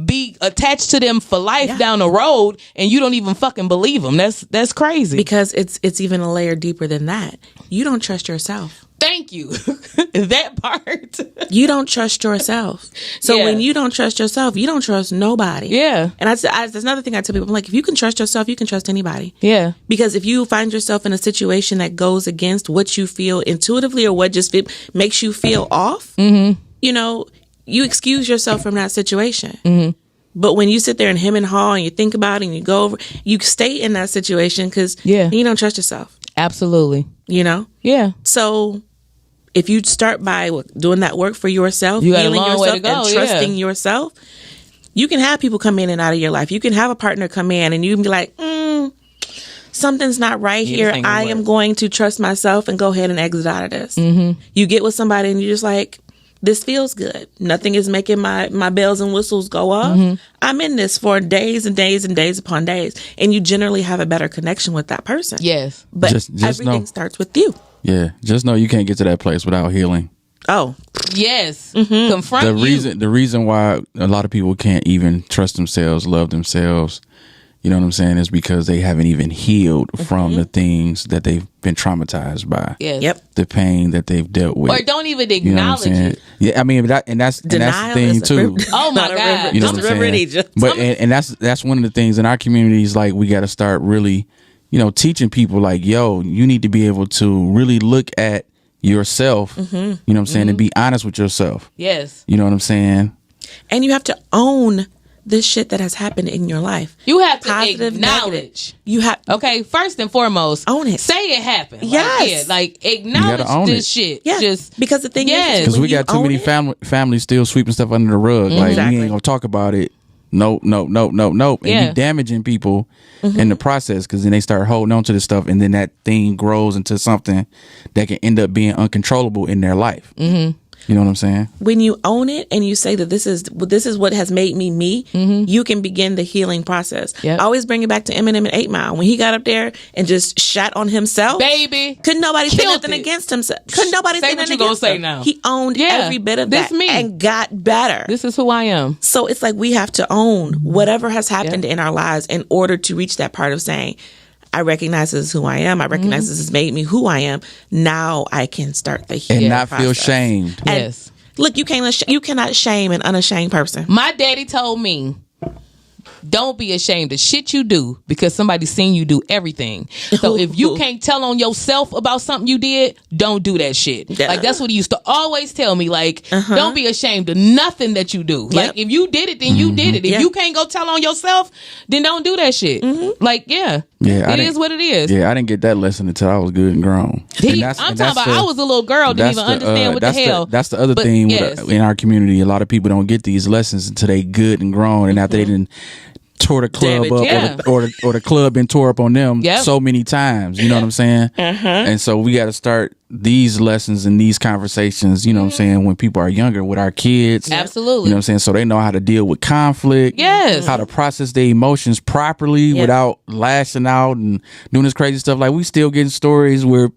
be attached to them for life down the road, and you don't even fucking believe them. That's crazy. Because it's even a layer deeper than that. You don't trust yourself. Thank you. That part. You don't trust yourself. So when you don't trust yourself, you don't trust nobody. Yeah. And that's another thing I tell people. I'm like, if you can trust yourself, you can trust anybody. Yeah. Because if you find yourself in a situation that goes against what you feel intuitively or what just makes you feel off, you excuse yourself from that situation. But when you sit there and hem and haw and you think about it and you go over, you stay in that situation because you don't trust yourself. Absolutely. Yeah. So if you start by doing that work for yourself, you got healing a long yourself way to go, and trusting yourself, you can have people come in and out of your life. You can have a partner come in and you can be like, something's not right Yeah, here. this ain't gonna I am work. going to trust myself and go ahead and exit out of this. You get with somebody and you're just like, this feels good. Nothing is making my bells and whistles go off. I'm in this for days and days and days upon days. And you generally have a better connection with that person. Yes. But Just everything know. starts with you. Yeah, just know you can't get to that place without healing. Oh, Yes. Confront The reason why a lot of people can't even trust themselves, love themselves, you know what I'm saying, is because they haven't even healed from the things that they've been traumatized by. Yes. yep. The pain that they've dealt with. Or don't even You know what I'm acknowledge saying? it. Yeah, I mean, that's the Denial thing is a too. river. Oh my Not a God. river. You know Just what a I'm river in saying? Egypt. But and that's one of the things in our communities. Like, we got to start really, teaching people like, yo, you need to be able to really look at yourself. You know what I'm saying, and be honest with yourself. Yes. You know what I'm saying? And you have to own this shit that has happened in your life. You have to Positive, acknowledge. negative. You have Okay, first and foremost, Own it. Say it happened. Yes. Like acknowledge gotta own this it. shit. yeah. Just because the thing Yes. is, Because when we you got too own many it- families still sweeping stuff under the rug. Like, Exactly. we ain't gonna talk about it. Nope. And Yeah. you damaging people in the process, because then they start holding on to this stuff, and then that thing grows into something that can end up being uncontrollable in their life. You know what I'm saying? when you own it and you say that this is what has made me, you can begin the healing process. Yep. I always bring it back to Eminem and 8 Mile when he got up there and just shat on himself. baby. Couldn't nobody say Killed nothing it. against himself. Couldn't nobody Say say what nothing you gonna against say him. now. He owned Yeah. every bit of This that me. and got better. This is who I am. So it's like we have to own whatever has happened in our lives in order to reach that part of saying, I recognize this is who I am. I recognize this has made me who I am. Now I can start the And healing not feel process. shamed. And Yes. look, you cannot shame an unashamed person. My daddy told me, don't be ashamed of shit you do, because somebody's seen you do everything. So if you can't tell on yourself about something you did, don't do that shit. Yeah. Like, that's what he used to always tell me. Like, don't be ashamed of nothing that you do. Like, if you did it, then you did it. If Yeah. you can't go tell on yourself, then don't do that shit. Like, yeah. Yeah, I It didn't- is what it is. Yeah, I didn't get that lesson until I was good and grown. I'm And talking about, I was a little girl, didn't even understand what the hell. That's the other But thing yes. in our community. A lot of people don't get these lessons until they good and grown, and after they didn't tore the club Damage. up, Yeah. or the club been tore up on them Yep. so many times. You know what I'm saying? And so we got to start these lessons and these conversations. You know what I'm saying, when people are younger with our kids. Absolutely. You know what I'm saying, so they know how to deal with conflict. Yes. How to process their emotions properly without lashing out and doing this crazy stuff. Like, we still getting stories where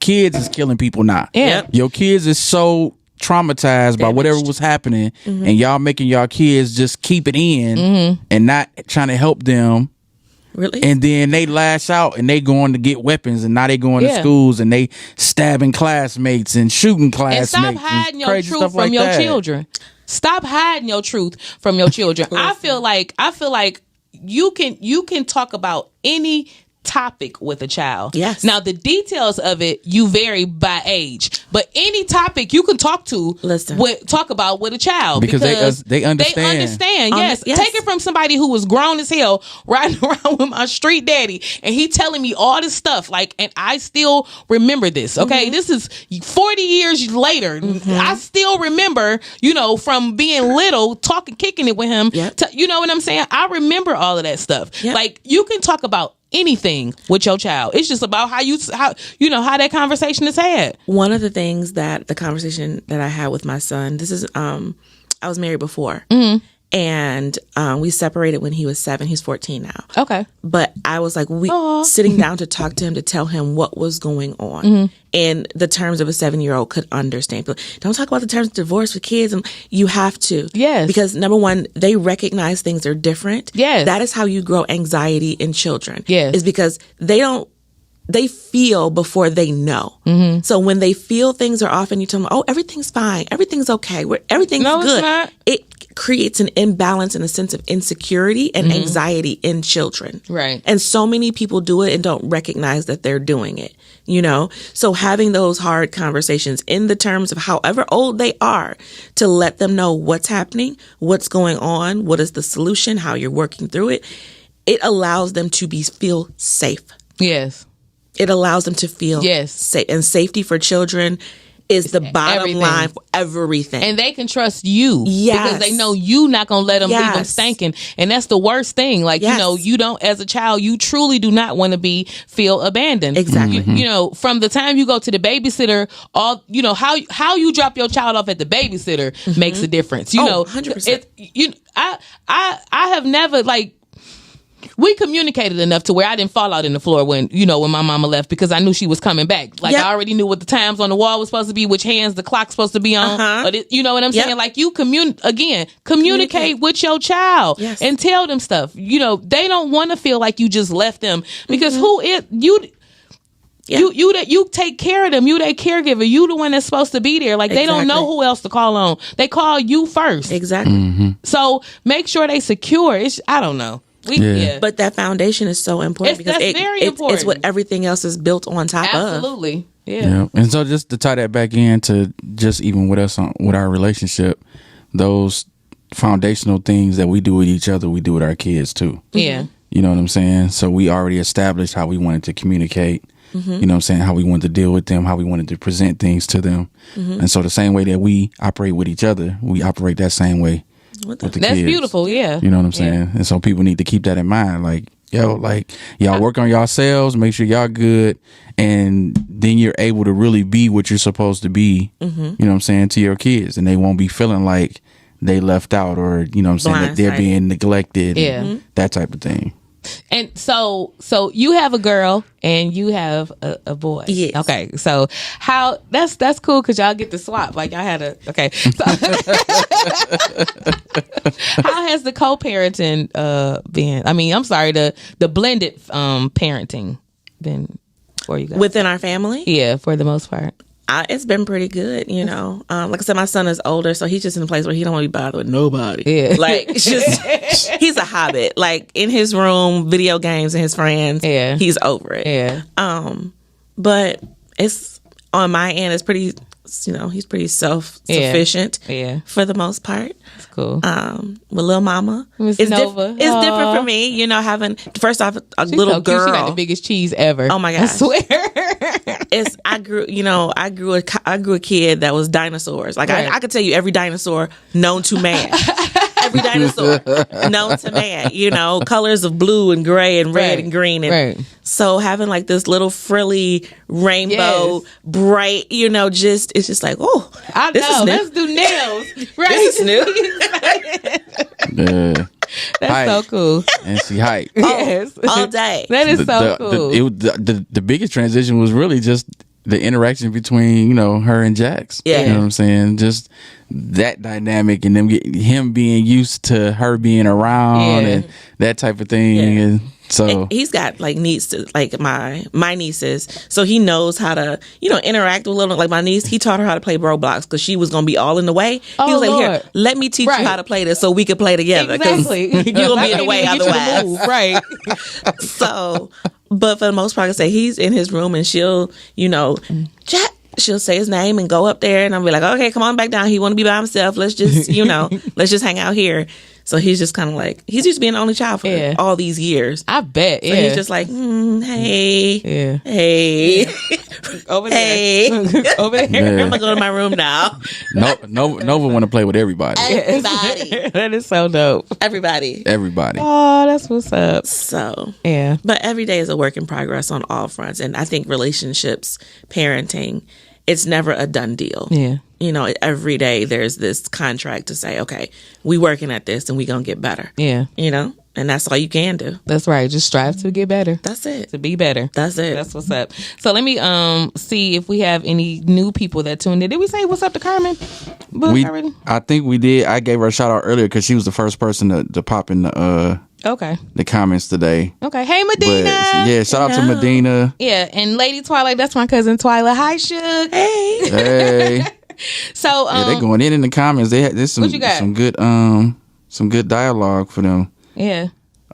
kids is killing people now. Yeah. Your kids is so traumatized by whatever was happening, and y'all making y'all kids just keep it in and not trying to help them. Really? And then they lash out and they going to get weapons, and now they going to Yeah. schools and they stabbing classmates and shooting And classmates. stop hiding your crazy truth stuff from like your that. children. Stop hiding your truth from your children. I feel like you can talk about any topic with a child. Yes. Now the details of it you vary by age, but any topic you can talk about with a child, Because they understand. They understand. Yes. Yes. Take it from somebody who was grown as hell riding around with my street daddy, and he telling me all this stuff. Like, and I still remember this. Okay, this is 40 years later. I still remember, from being little, kicking it with him. Yep. You know what I'm saying? I remember all of that stuff. Yep. Like, you can talk about anything with your child. It's just about how that conversation is had. One of the things that the conversation that I had with my son, this is, I was married before, and we separated when he was 7. He's 14 now. Okay. But I was like, sitting down to talk to him, to tell him what was going on in the terms of a 7-year-old could understand. But don't talk about the terms of divorce with kids. And you have to. Yes. Because number one, they recognize things are different. Yes. That is how you grow anxiety in children. Yes. Is because they feel before they know. So when they feel things are off and you tell them, oh, everything's fine, everything's okay, everything's No, it's good, not. it creates an imbalance and a sense of insecurity and anxiety in children. Right. And so many people do it and don't recognize that they're doing it, So having those hard conversations in the terms of however old they are, to let them know what's happening, what's going on, what is the solution, how you're working through it, it allows them to feel safe. Yes. It allows them to feel Yes. safe. And safety for children is the bottom everything. line for everything. And they can trust you. Yes. Because they know you not going to let them leave them Yes. stinking. And that's the worst thing. Like, Yes. you know, you don't, as a child, you truly do not want to feel abandoned. Exactly. You know, from the time you go to the babysitter, how you drop your child off at the babysitter makes a difference. You know, 100%. I have never, like, we communicated enough to where I didn't fall out in the floor when my mama left, because I knew she was coming back. Like, Yep. I already knew what the times on the wall was supposed to be, which hands the clock's supposed to be on. But you know what I'm Yep. saying? Like, you communicate with your child. Yes. And tell them stuff. You know, they don't want to feel like you just left them, because you take care of them. You their caregiver. You the one that's supposed to be there. Like, they don't know Exactly. who else to call on. They call you first. Exactly. So make sure they secure. I don't know. But that foundation is so important, because that's very it's important. what everything else is built on top of. Absolutely. Yeah. Yeah. And so just to tie that back into just even with us with our relationship, those foundational things that we do with each other, we do with our kids too. Yeah. You know what I'm saying? So we already established how we wanted to communicate, you know what I'm saying, how we wanted to deal with them, how we wanted to present things to them. And so the same way that we operate with each other, we operate that same way with the That's kids. beautiful. Yeah. You know what I'm saying? And so people need to keep that in mind. Like, y'all work on yourselves, make sure y'all good, and then you're able to really be what you're supposed to be, you know what I'm saying, to your kids. And they won't be feeling like they left out, or, you know what I'm saying, that they're Blindsided. being neglected. Yeah. And that type of thing. And so you have a girl and you have a boy. Yes. Okay. So that's cool, because y'all get to swap. Like, y'all had okay. So how has the co-parenting been? I mean, I'm sorry, the blended parenting been for you guys? Within our family, Yeah, for the most part. it's been pretty good. You know, like I said, my son is older, so he's just in a place where he don't want to be bothered with nobody. Yeah. Like, it's just he's a hobbit. Like, in his room, video games and his friends. Yeah. He's over it. Yeah. But it's on my end. It's pretty. You know, he's pretty self-sufficient. Yeah. For the most part. It's cool. With Lil Mama, Miss it's Nova. it's Aw. different for me. You know, having first off a She's little so cute. girl. She got the biggest cheese ever. Oh my I gosh. swear. I grew a kid that was dinosaurs. Like, Right. I could tell you every dinosaur known to man. Every dinosaur known to man. You know, colors of blue and gray and red Right. and green. And Right. so having like this little frilly rainbow, Yes. bright, you know, it's just like, oh, I this is know. new. Let's do nails. Right. This is new. Yeah. That's Hype. so cool. And she hype. Yes. All day. That is so cool. The biggest transition was really just the interaction between, you know, her and Jax. Yeah. You know what I'm saying? Just that dynamic, and him being used to her being around Yeah. and that type of thing. Yeah. And so He's got like nieces, like my nieces, so he knows how to, you know, interact with little. Like my niece, he taught her how to play Roblox because she was gonna be all in the way. Oh, he was like, Lord. "Here, let me teach Right. you how to play this, so we can play together." 'cause Exactly. you're gonna be in I the way can't even get you to otherwise. move. Right. So, but for the most part, I say he's in his room, and she'll, you know, Jack. She'll say his name and go up there, and I'll be like, "Okay, come on back down. He want to be by himself. Let's just, you know, let's just hang out here." So he's just kind of like, he's just being the only child for Yeah. all these years. I bet. So Yeah. he's just like, hey, Yeah. hey, Over there. hey. Over there. yeah. I'm gonna go to my room now. Nova want to play with everybody. Everybody, That is so dope. everybody. Everybody. Oh, that's what's up. So, Yeah. but every day is a work in progress on all fronts, and I think relationships, parenting, it's never a done deal. Yeah. You know, every day there's this contract to say, okay, we working at this and we gonna get better. Yeah. You know, and that's all you can do. That's right. Just strive to get better. That's it. To be better. That's it. That's what's up. So let me see if we have any new people that tuned in. Did we say what's up to Carmen? Book already? I think we did. I gave her a shout out earlier because she was the first person to pop in Okay. the comments today. Okay. Hey, But Medina. yeah, shout out to Medina. Yeah, and Lady Twilight, that's my cousin Twilight. Hi, Suge. Hey. Hey. So Yeah, they going in the comments. There's What you got? some good dialogue for them. yeah.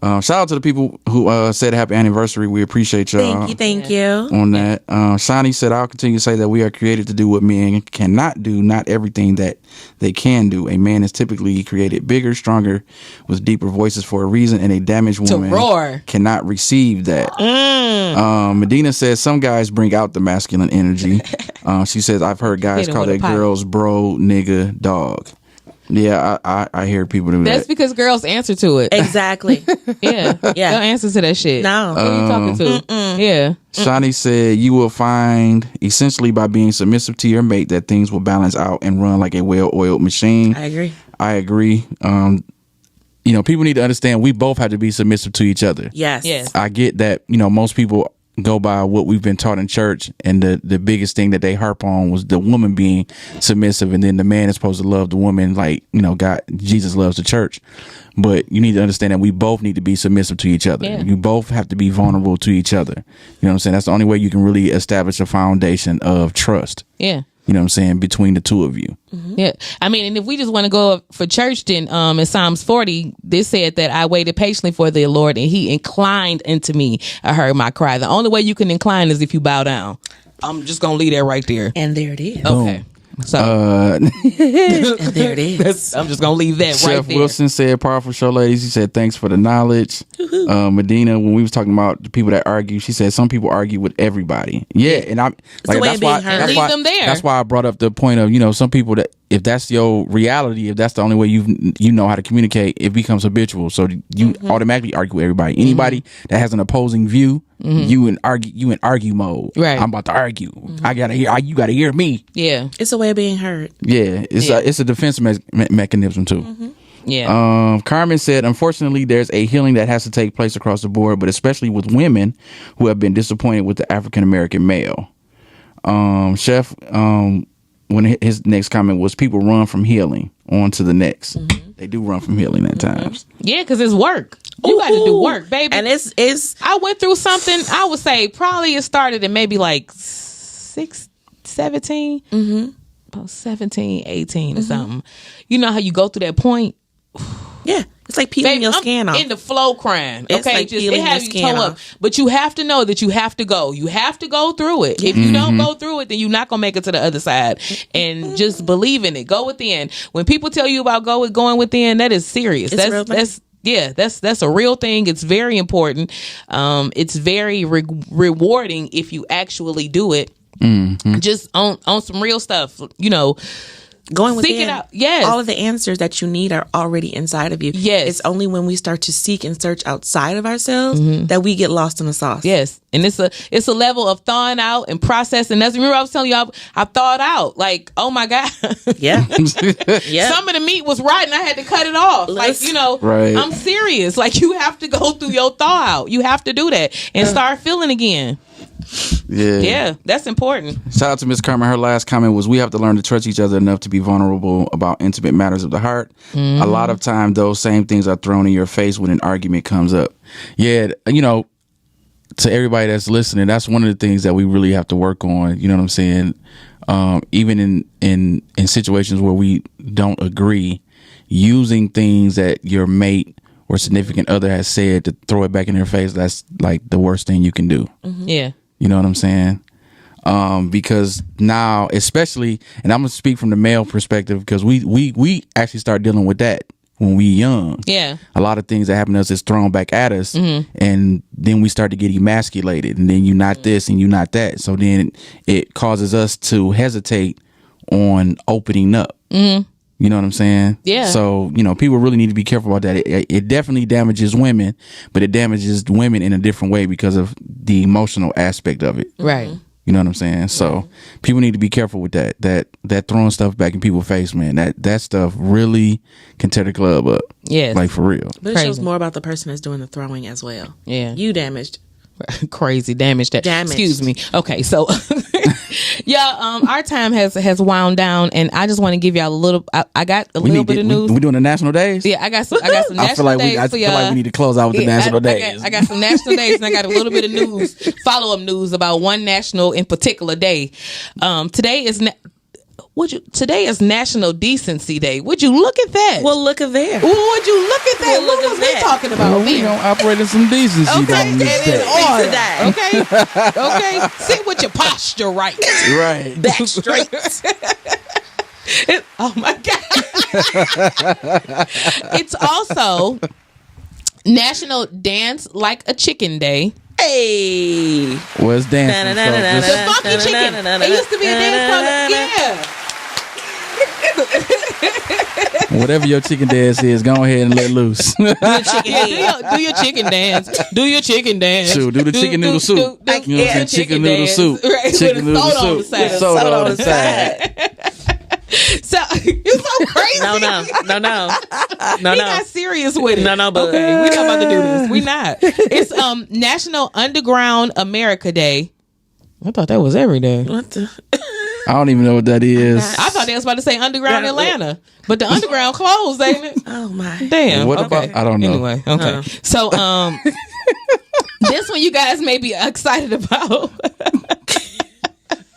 Shout out to the people who said happy anniversary. We appreciate y'all. Thank you. On that. Shani said, I'll continue to say that we are created to do what men cannot do, not everything that they can do. A man is typically created bigger, stronger, with deeper voices for a reason, and a damaged woman roar. cannot receive that. Medina says, some guys bring out the masculine energy. She says, I've heard guys Hit 'em call with a their pipe. girls bro, nigga, dog. Yeah, I hear people do That's that. because girls answer to it. Exactly. Yeah. Yeah. They'll answer to that shit. No. Who you talking to? Yeah. Shani said, you will find essentially by being submissive to your mate that things will balance out and run like a well-oiled machine. I agree. I agree. People need to understand we both have to be submissive to each other. Yes. Yes. I get that, most people go by what we've been taught in church, and the biggest thing that they harp on was the woman being submissive, and then the man is supposed to love the woman like, God, Jesus loves the church. But you need to understand that we both need to be submissive to each other. Yeah. You both have to be vulnerable to each other. You know what I'm saying? That's the only way you can really establish a foundation of trust. Yeah. You know what I'm saying? Between the two of you. Yeah. I mean, and if we just want to go for church, then in Psalms 40, this said that I waited patiently for the Lord and he inclined unto me. I heard my cry. The only way you can incline is if you bow down. I'm just going to leave that right there. And there it is. Okay. So And there it is. I'm just going to leave that right Chef there. Wilson said, powerful show, ladies. He said, thanks for the knowledge. Medina, when we was talking about the people that argue, she said some people argue with everybody. Yeah, and I'm the way of being heard. Leave them there. That's why I brought up the point of, some people that if that's your reality, if that's the only way you know how to communicate, it becomes habitual. So you automatically argue with everybody. Anybody that has an opposing view, you in argue mode. Right. I'm about to argue. I gotta hear. You gotta hear me. Yeah. It's a way of being heard. Yeah, it's a defense mechanism too. Yeah. Carmen said, unfortunately, there's a healing that has to take place across the board, but especially with women who have been disappointed with the African American male. Chef, when his next comment was, people run from healing on to the next. They do run from healing at times. Yeah, because it's work. You got to do work, baby. And it's I went through something, I would say probably it started in maybe like 17, about 17, 18 or something. You know how you go through that point? yeah. It's like peeling Baby, your I'm skin off. in the flow crying. It's Okay, like just peeling it has your you skin toe up. off. But you have to know that you have to go. You have to go through it. If you don't go through it, then you're not gonna make it to the other side. And just believe in it. Go within. When people tell you about going within, that is serious. It's a real thing. That's a real thing. It's very important. It's very rewarding if you actually do it. Just on some real stuff. Going Seek within, it out. Yes. all of the answers that you need are already inside of you. Yes. It's only when we start to seek and search outside of ourselves that we get lost in the sauce. Yes, and it's a level of thawing out and processing. That's remember I was telling y'all I thawed out. Like, oh my God, Yeah. Yeah. some of the meat was rotten. I had to cut it off. Listen. Right. I'm serious. Like, you have to go through your thaw out. You have to do that and start feeling again. Yeah, that's important. Shout out to Miss Carmen. Her last comment was, we have to learn to trust each other enough to be vulnerable about intimate matters of the heart. A lot of time, those same things are thrown in your face when an argument comes up. Yeah, to everybody that's listening, that's one of the things that we really have to work on. You know what I'm saying? Even in situations where we don't agree, using things that your mate or significant other has said to throw it back in their face, that's like the worst thing you can do. Yeah. You know what I'm saying? Because now, especially, and I'm gonna speak from the male perspective, because we actually start dealing with that when we young. Yeah. A lot of things that happen to us is thrown back at us, and then we start to get emasculated, and then you're not this and you're not that. So then it causes us to hesitate on opening up. You know what I'm saying? Yeah. So, people really need to be careful about that. It definitely damages women, but it damages women in a different way because of the emotional aspect of it. Right. You know what I'm saying? So people need to be careful with that throwing stuff back in people's face, man. That stuff really can tear the club up. Yes. Like, for real. But it Crazy. shows more about the person that's doing the throwing as well. Yeah. You damaged. Crazy damage. Damaged. Excuse me. Okay, so our time has wound down, and I just want to give y'all a little. I got a little bit of news. We doing the national days? Yeah, I got some national I feel like days I for feel y'all. like we need to close out with the national days. I got some national days, and I got a little bit of news, follow up news about one national in particular day. Today is today is National Decency Day. Would you look at that? Well, look at there. Would you look at that? Well, look What was at we that. talking about? We there? gonna operate in some decency Okay, on and this in day. order. that. Okay, okay. Sit with your posture right. Right. Back straight. Oh my god! It's also National Dance Like a Chicken Day. Hey. Was dancing. So The just, funky chicken. It used to be a dance program. whatever your chicken dance is, go ahead and let loose. Yeah, do your chicken dance. Do your chicken dance. Shoot, do the chicken noodle soup. You know what I'm saying? Chicken noodle dance. soup. Right, Chicken with a noodle soda on the soup. side. With soda on the side. So you're so crazy. No. We not serious with it. No, but Okay, we not about to do this. We not. It's National Underground America Day. I thought that was every day. What the? I don't even know what that is. I thought they was about to say Underground Yeah, Atlanta, but the Underground closed, ain't it? Oh my. Damn. What okay. about? I don't know. Anyway, okay. So this one you guys may be excited about.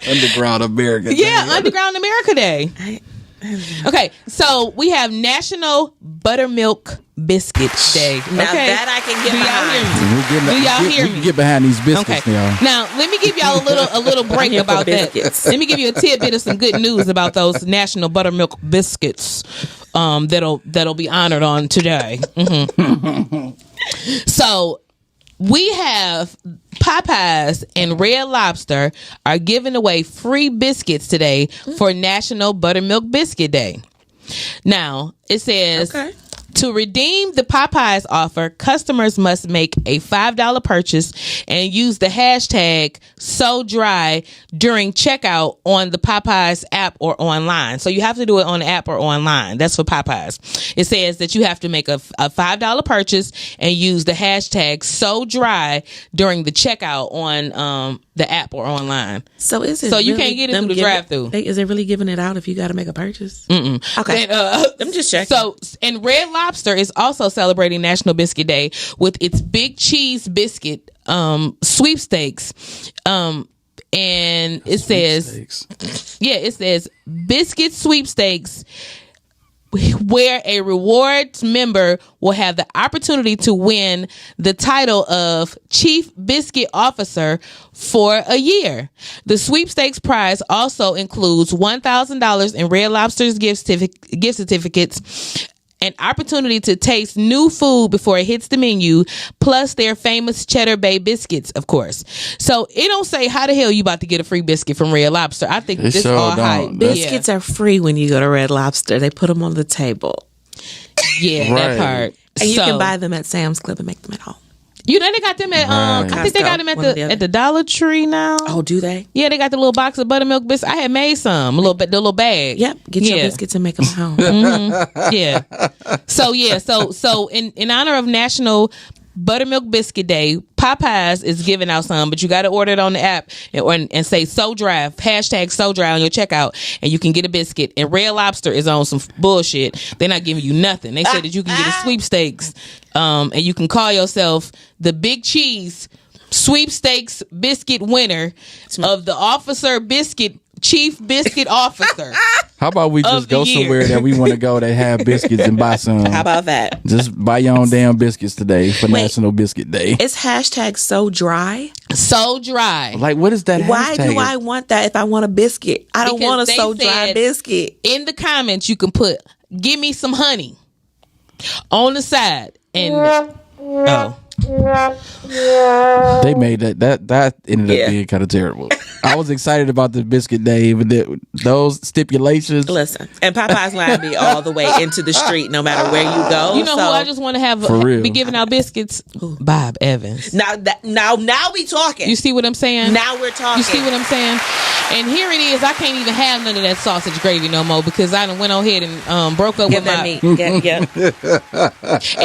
Underground America. Yeah, Underground America Day. Okay, so we have National Buttermilk Biscuit Day. Now okay? that I can get Do y'all behind. hear me? Do y'all hear we me? can get behind these biscuits Okay. now. Now let me give y'all a little break here for about that. biscuits. Let me give you a tidbit of some good news about those National Buttermilk Biscuits that'll be honored on today. So we have Popeyes and Red Lobster are giving away free biscuits today for National Buttermilk Biscuit Day. Now, it says Okay. to redeem the Popeyes offer, customers must make a $5 purchase and use the hashtag #SoDry during checkout on the Popeyes app or online. So you have to do it on the app or online. That's for Popeyes. It says that you have to make a $5 purchase and use the hashtag #SoDry during the checkout on the app or online. So is it? So you really can't get it them through the giving- drive-thru. Is it really giving it out if you got to make a purchase? Okay. And, I'm just checking. So, and Red Lobster is also celebrating National Biscuit Day with its Big Cheese Biscuit sweepstakes. And it says, it says biscuit sweepstakes, where a rewards member will have the opportunity to win the title of Chief Biscuit Officer for a year. The sweepstakes prize also includes $1,000 in Red Lobster's gift certificates, an opportunity to taste new food before it hits the menu, plus their famous Cheddar Bay biscuits, of course. So it don't say how the hell you about to get a free biscuit from Red Lobster. I think It this sure all don't. hype. Biscuits are free when you go to Red Lobster. They put them on the table, Yeah, that Right. part. and you So, can buy them at Sam's Club and make them at home. You know they got them at I think they Costco, got them at one or the other. the Dollar Tree now. Oh, do they? Yeah, they got the little box of buttermilk biscuits. I had made some, the little bag. Yep. Get your Yeah. biscuits and make them at home. Yeah. So in honor of National Buttermilk Biscuit Day, Popeyes is giving out some, but you got to order it on the app and say #SoDry, hashtag #SoDry on your checkout, and you can get a biscuit. And Red Lobster is on some bullshit. They're not giving you nothing. They said that you can get a sweepstakes, and you can call yourself the Big Cheese Sweepstakes Biscuit winner of the Officer Biscuit Chief Biscuit Officer. How about we Of just the go year. somewhere that we want to go that have biscuits and buy some? How about that? Just buy your own damn biscuits today for Wait. National Biscuit Day. It's hashtag so dry. So dry. Like, what is that? Why hashtag? do I want that if I want a biscuit? I don't Because want a they so dry said- biscuit. In the comments, you can put "Give me some honey" on the side, and They made that ended Yeah. up being kind of terrible. I was excited about the biscuit day, but those stipulations. Listen, and Popeye's line be all the way into the street, no matter where you go. you know so who I just want to have For real. be giving out biscuits? Bob Evans. now we talking. You see what I'm saying? Now we're talking. You see what I'm saying? And here it is. I can't even have none of that sausage gravy no more because I done went on ahead and broke up Give with that my. meat. Yeah.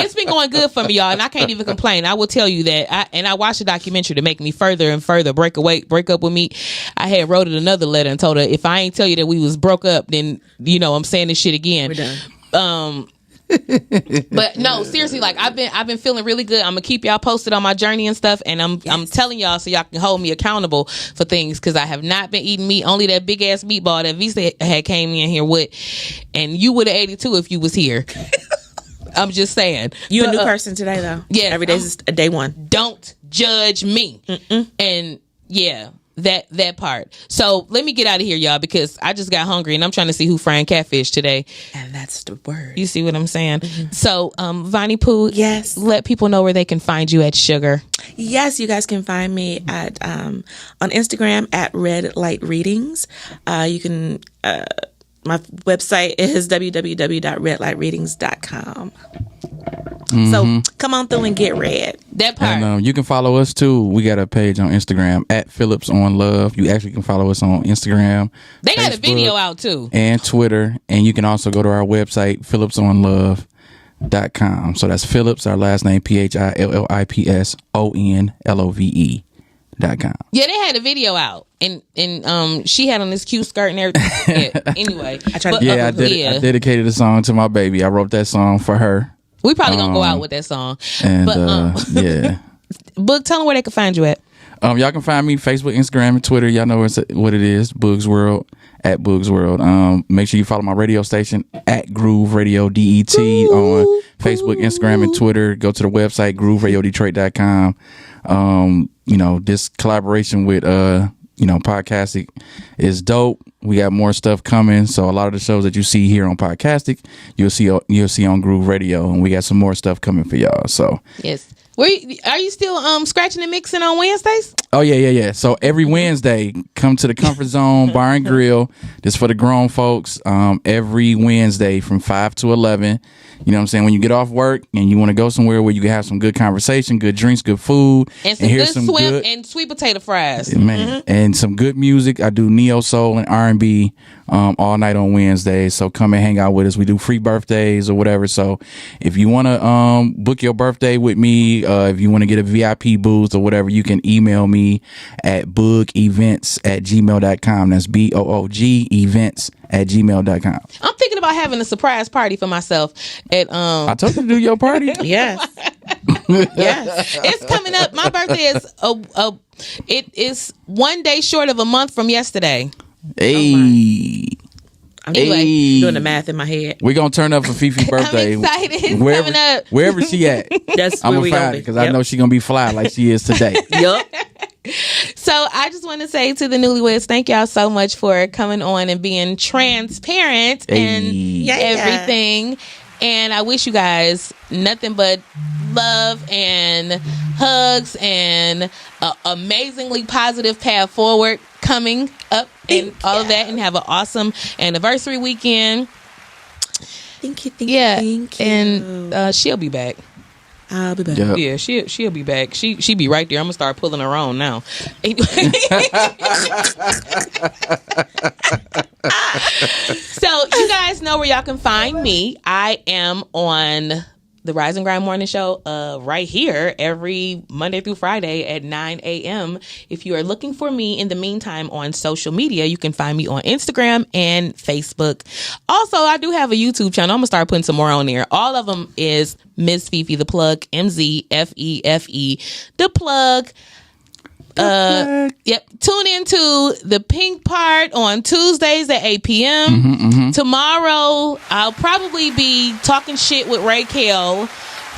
It's been going good for me, y'all, and I can't even complain. I will tell you that. I watched a documentary to make me further and further break up with me. I had wrote it another letter and told her if I ain't tell you that we was broke up, then you know I'm saying this shit again. We're done. But no, seriously, like I've been feeling really good. I'm gonna keep y'all posted on my journey and stuff, and I'm telling y'all so y'all can hold me accountable for things, because I have not been eating meat. Only that big ass meatball that Visa had came in here with, and you would have ate it too if you was here. I'm just saying. You a new person today though. Yeah, every day is a day one. Don't judge me. And yeah. That part. So let me get out of here, y'all, because I just got hungry and I'm trying to see who frying catfish today. And that's the word. You see what I'm saying? So, Vonnie Pooh, Yes. let people know where they can find you at Sugar. Yes, you guys can find me at on Instagram at Red Light Readings. You can my website is www.redlightreadings.com. So come on through and get read. That part. And you can follow us too. We got a page on Instagram at Phillips on Love. You actually can follow us on Instagram. They got a Facebook, video out too. and Twitter. And you can also go to our website, phillipsonlove.com. So that's Phillips, our last name, PhillipsOnlove.com. Yeah, they had a video out, and she had on this cute skirt and everything. Yeah, anyway, I dedicated a song to my baby. I wrote that song for her. We probably gonna go out with that song. And but yeah. Boog, tell them where they can find you at. Y'all can find me Facebook, Instagram, and Twitter. Y'all know what it is. Boogs World at Boogs World. Make sure you follow my radio station at Groove Radio DET on Facebook, Instagram, and Twitter. Go to the website grooveradiodetroit.com. This collaboration with Podcastic is dope. We got more stuff coming. So a lot of the shows that you see here on Podcastic, you'll see on Groove Radio, and we got some more stuff coming for y'all. So yes. Are you still scratching and mixing on Wednesdays? Oh yeah. So every Wednesday, come to the Comfort Zone Bar and Grill. This for the grown folks. Every Wednesday from 5 to 11. You know what I'm saying? When you get off work and you want to go somewhere where you can have some good conversation, good drinks, good food, and some good swim and sweet potato fries, man, and some good music. I do neo soul and R&B all night on Wednesdays. So come and hang out with us. We do free birthdays or whatever. So if you want to book your birthday with me, if you want to get a VIP booth or whatever, you can email me at boogevents@gmail.com. That's BOOG events@gmail.com. I'm thinking about having a surprise party for myself at I told you to do your party. Yes. Yes. It's coming up. My birthday is it is 1 day short of a month from yesterday. Hey. I'm doing the math in my head. We're going to turn up for Fifi's birthday. I'm excited. It's coming up. Wherever she at. That's I'm where going we to gonna find be. it because I know she's going to be fly like she is today. Yup. So I just want to say to the newlyweds, thank y'all so much for coming on and being transparent and everything. And I wish you guys nothing but love and hugs and an amazingly positive path forward coming up and all of that, and have an awesome anniversary weekend. Thank you. And she'll be back. I'll be back. Yep. Yeah, she'll be back. She be right there. I'm gonna start pulling her on now. So you guys know where y'all can find me. I am on the Rise and Grind Morning Show right here every Monday through Friday at 9 a.m. If you are looking for me in the meantime on social media, you can find me on Instagram and Facebook. Also, I do have a YouTube channel. I'm gonna start putting some more on there. All of them is Ms. Fifi the Plug, MZFEFE the Plug. Yep. Tune into the Pink Part on Tuesdays at 8 p.m. Tomorrow, I'll probably be talking shit with Raquel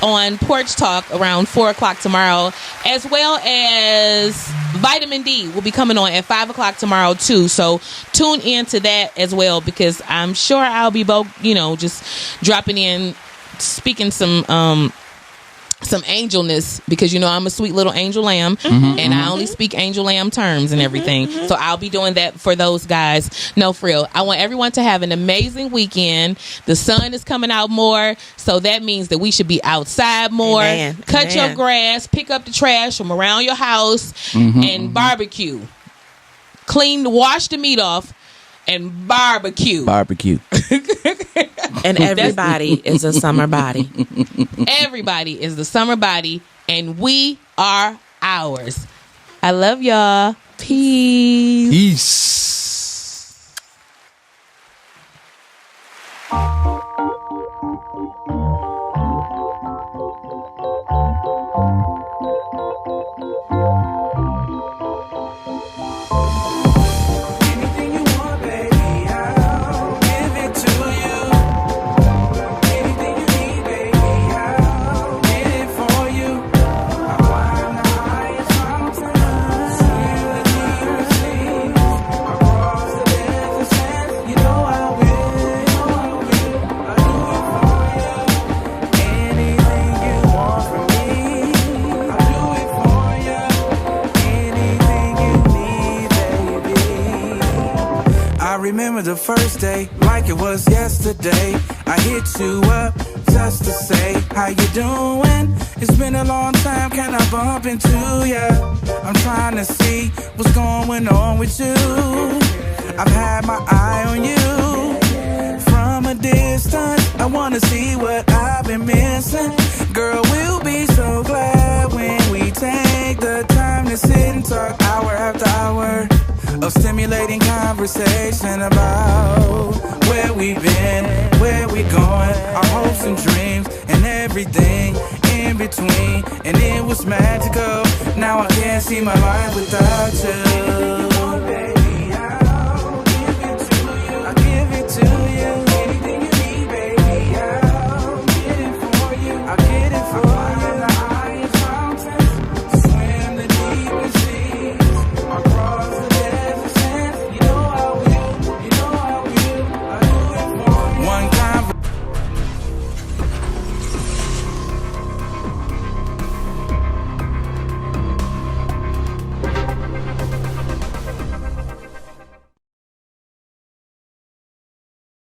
on Porch Talk around 4 o'clock tomorrow, as well as Vitamin D will be coming on at 5 o'clock tomorrow too. So tune in to that as well, because I'm sure I'll be both, just dropping in, speaking some angelness, because I'm a sweet little angel lamb, and I only speak angel lamb terms and everything. So I'll be doing that for those guys. No, for real. I want everyone to have an amazing weekend. The sun is coming out more, so that means that we should be outside more. Amen. Cut your grass, pick up the trash from around your house, and barbecue. Wash the meat off and barbecue. And everybody is a summer body. Everybody is the summer body, and we are ours. I love y'all. Peace. Peace. remember the first day like it was yesterday. I hit you up just to say how you doing. It's been a long time, can I bump into ya? I'm trying to see what's going on with you. I've had my eye on you from a distance. I wanna see what I've been missing. Girl, we'll be so glad when we take the time to sit and talk hour after hour of stimulating conversation about where we've been, where we going, our hopes and dreams, and everything in between. And it was magical. Now I can't see my life without you.